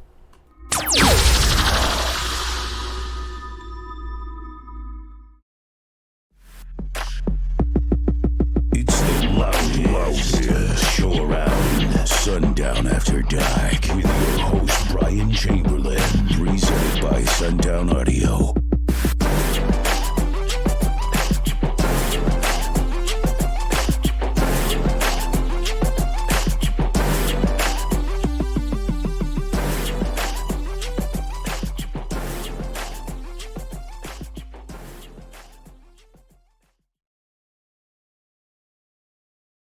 It's the loudest show around. Sundown After Dark with your host Brian Chamberlain, presented by Sundown Audio.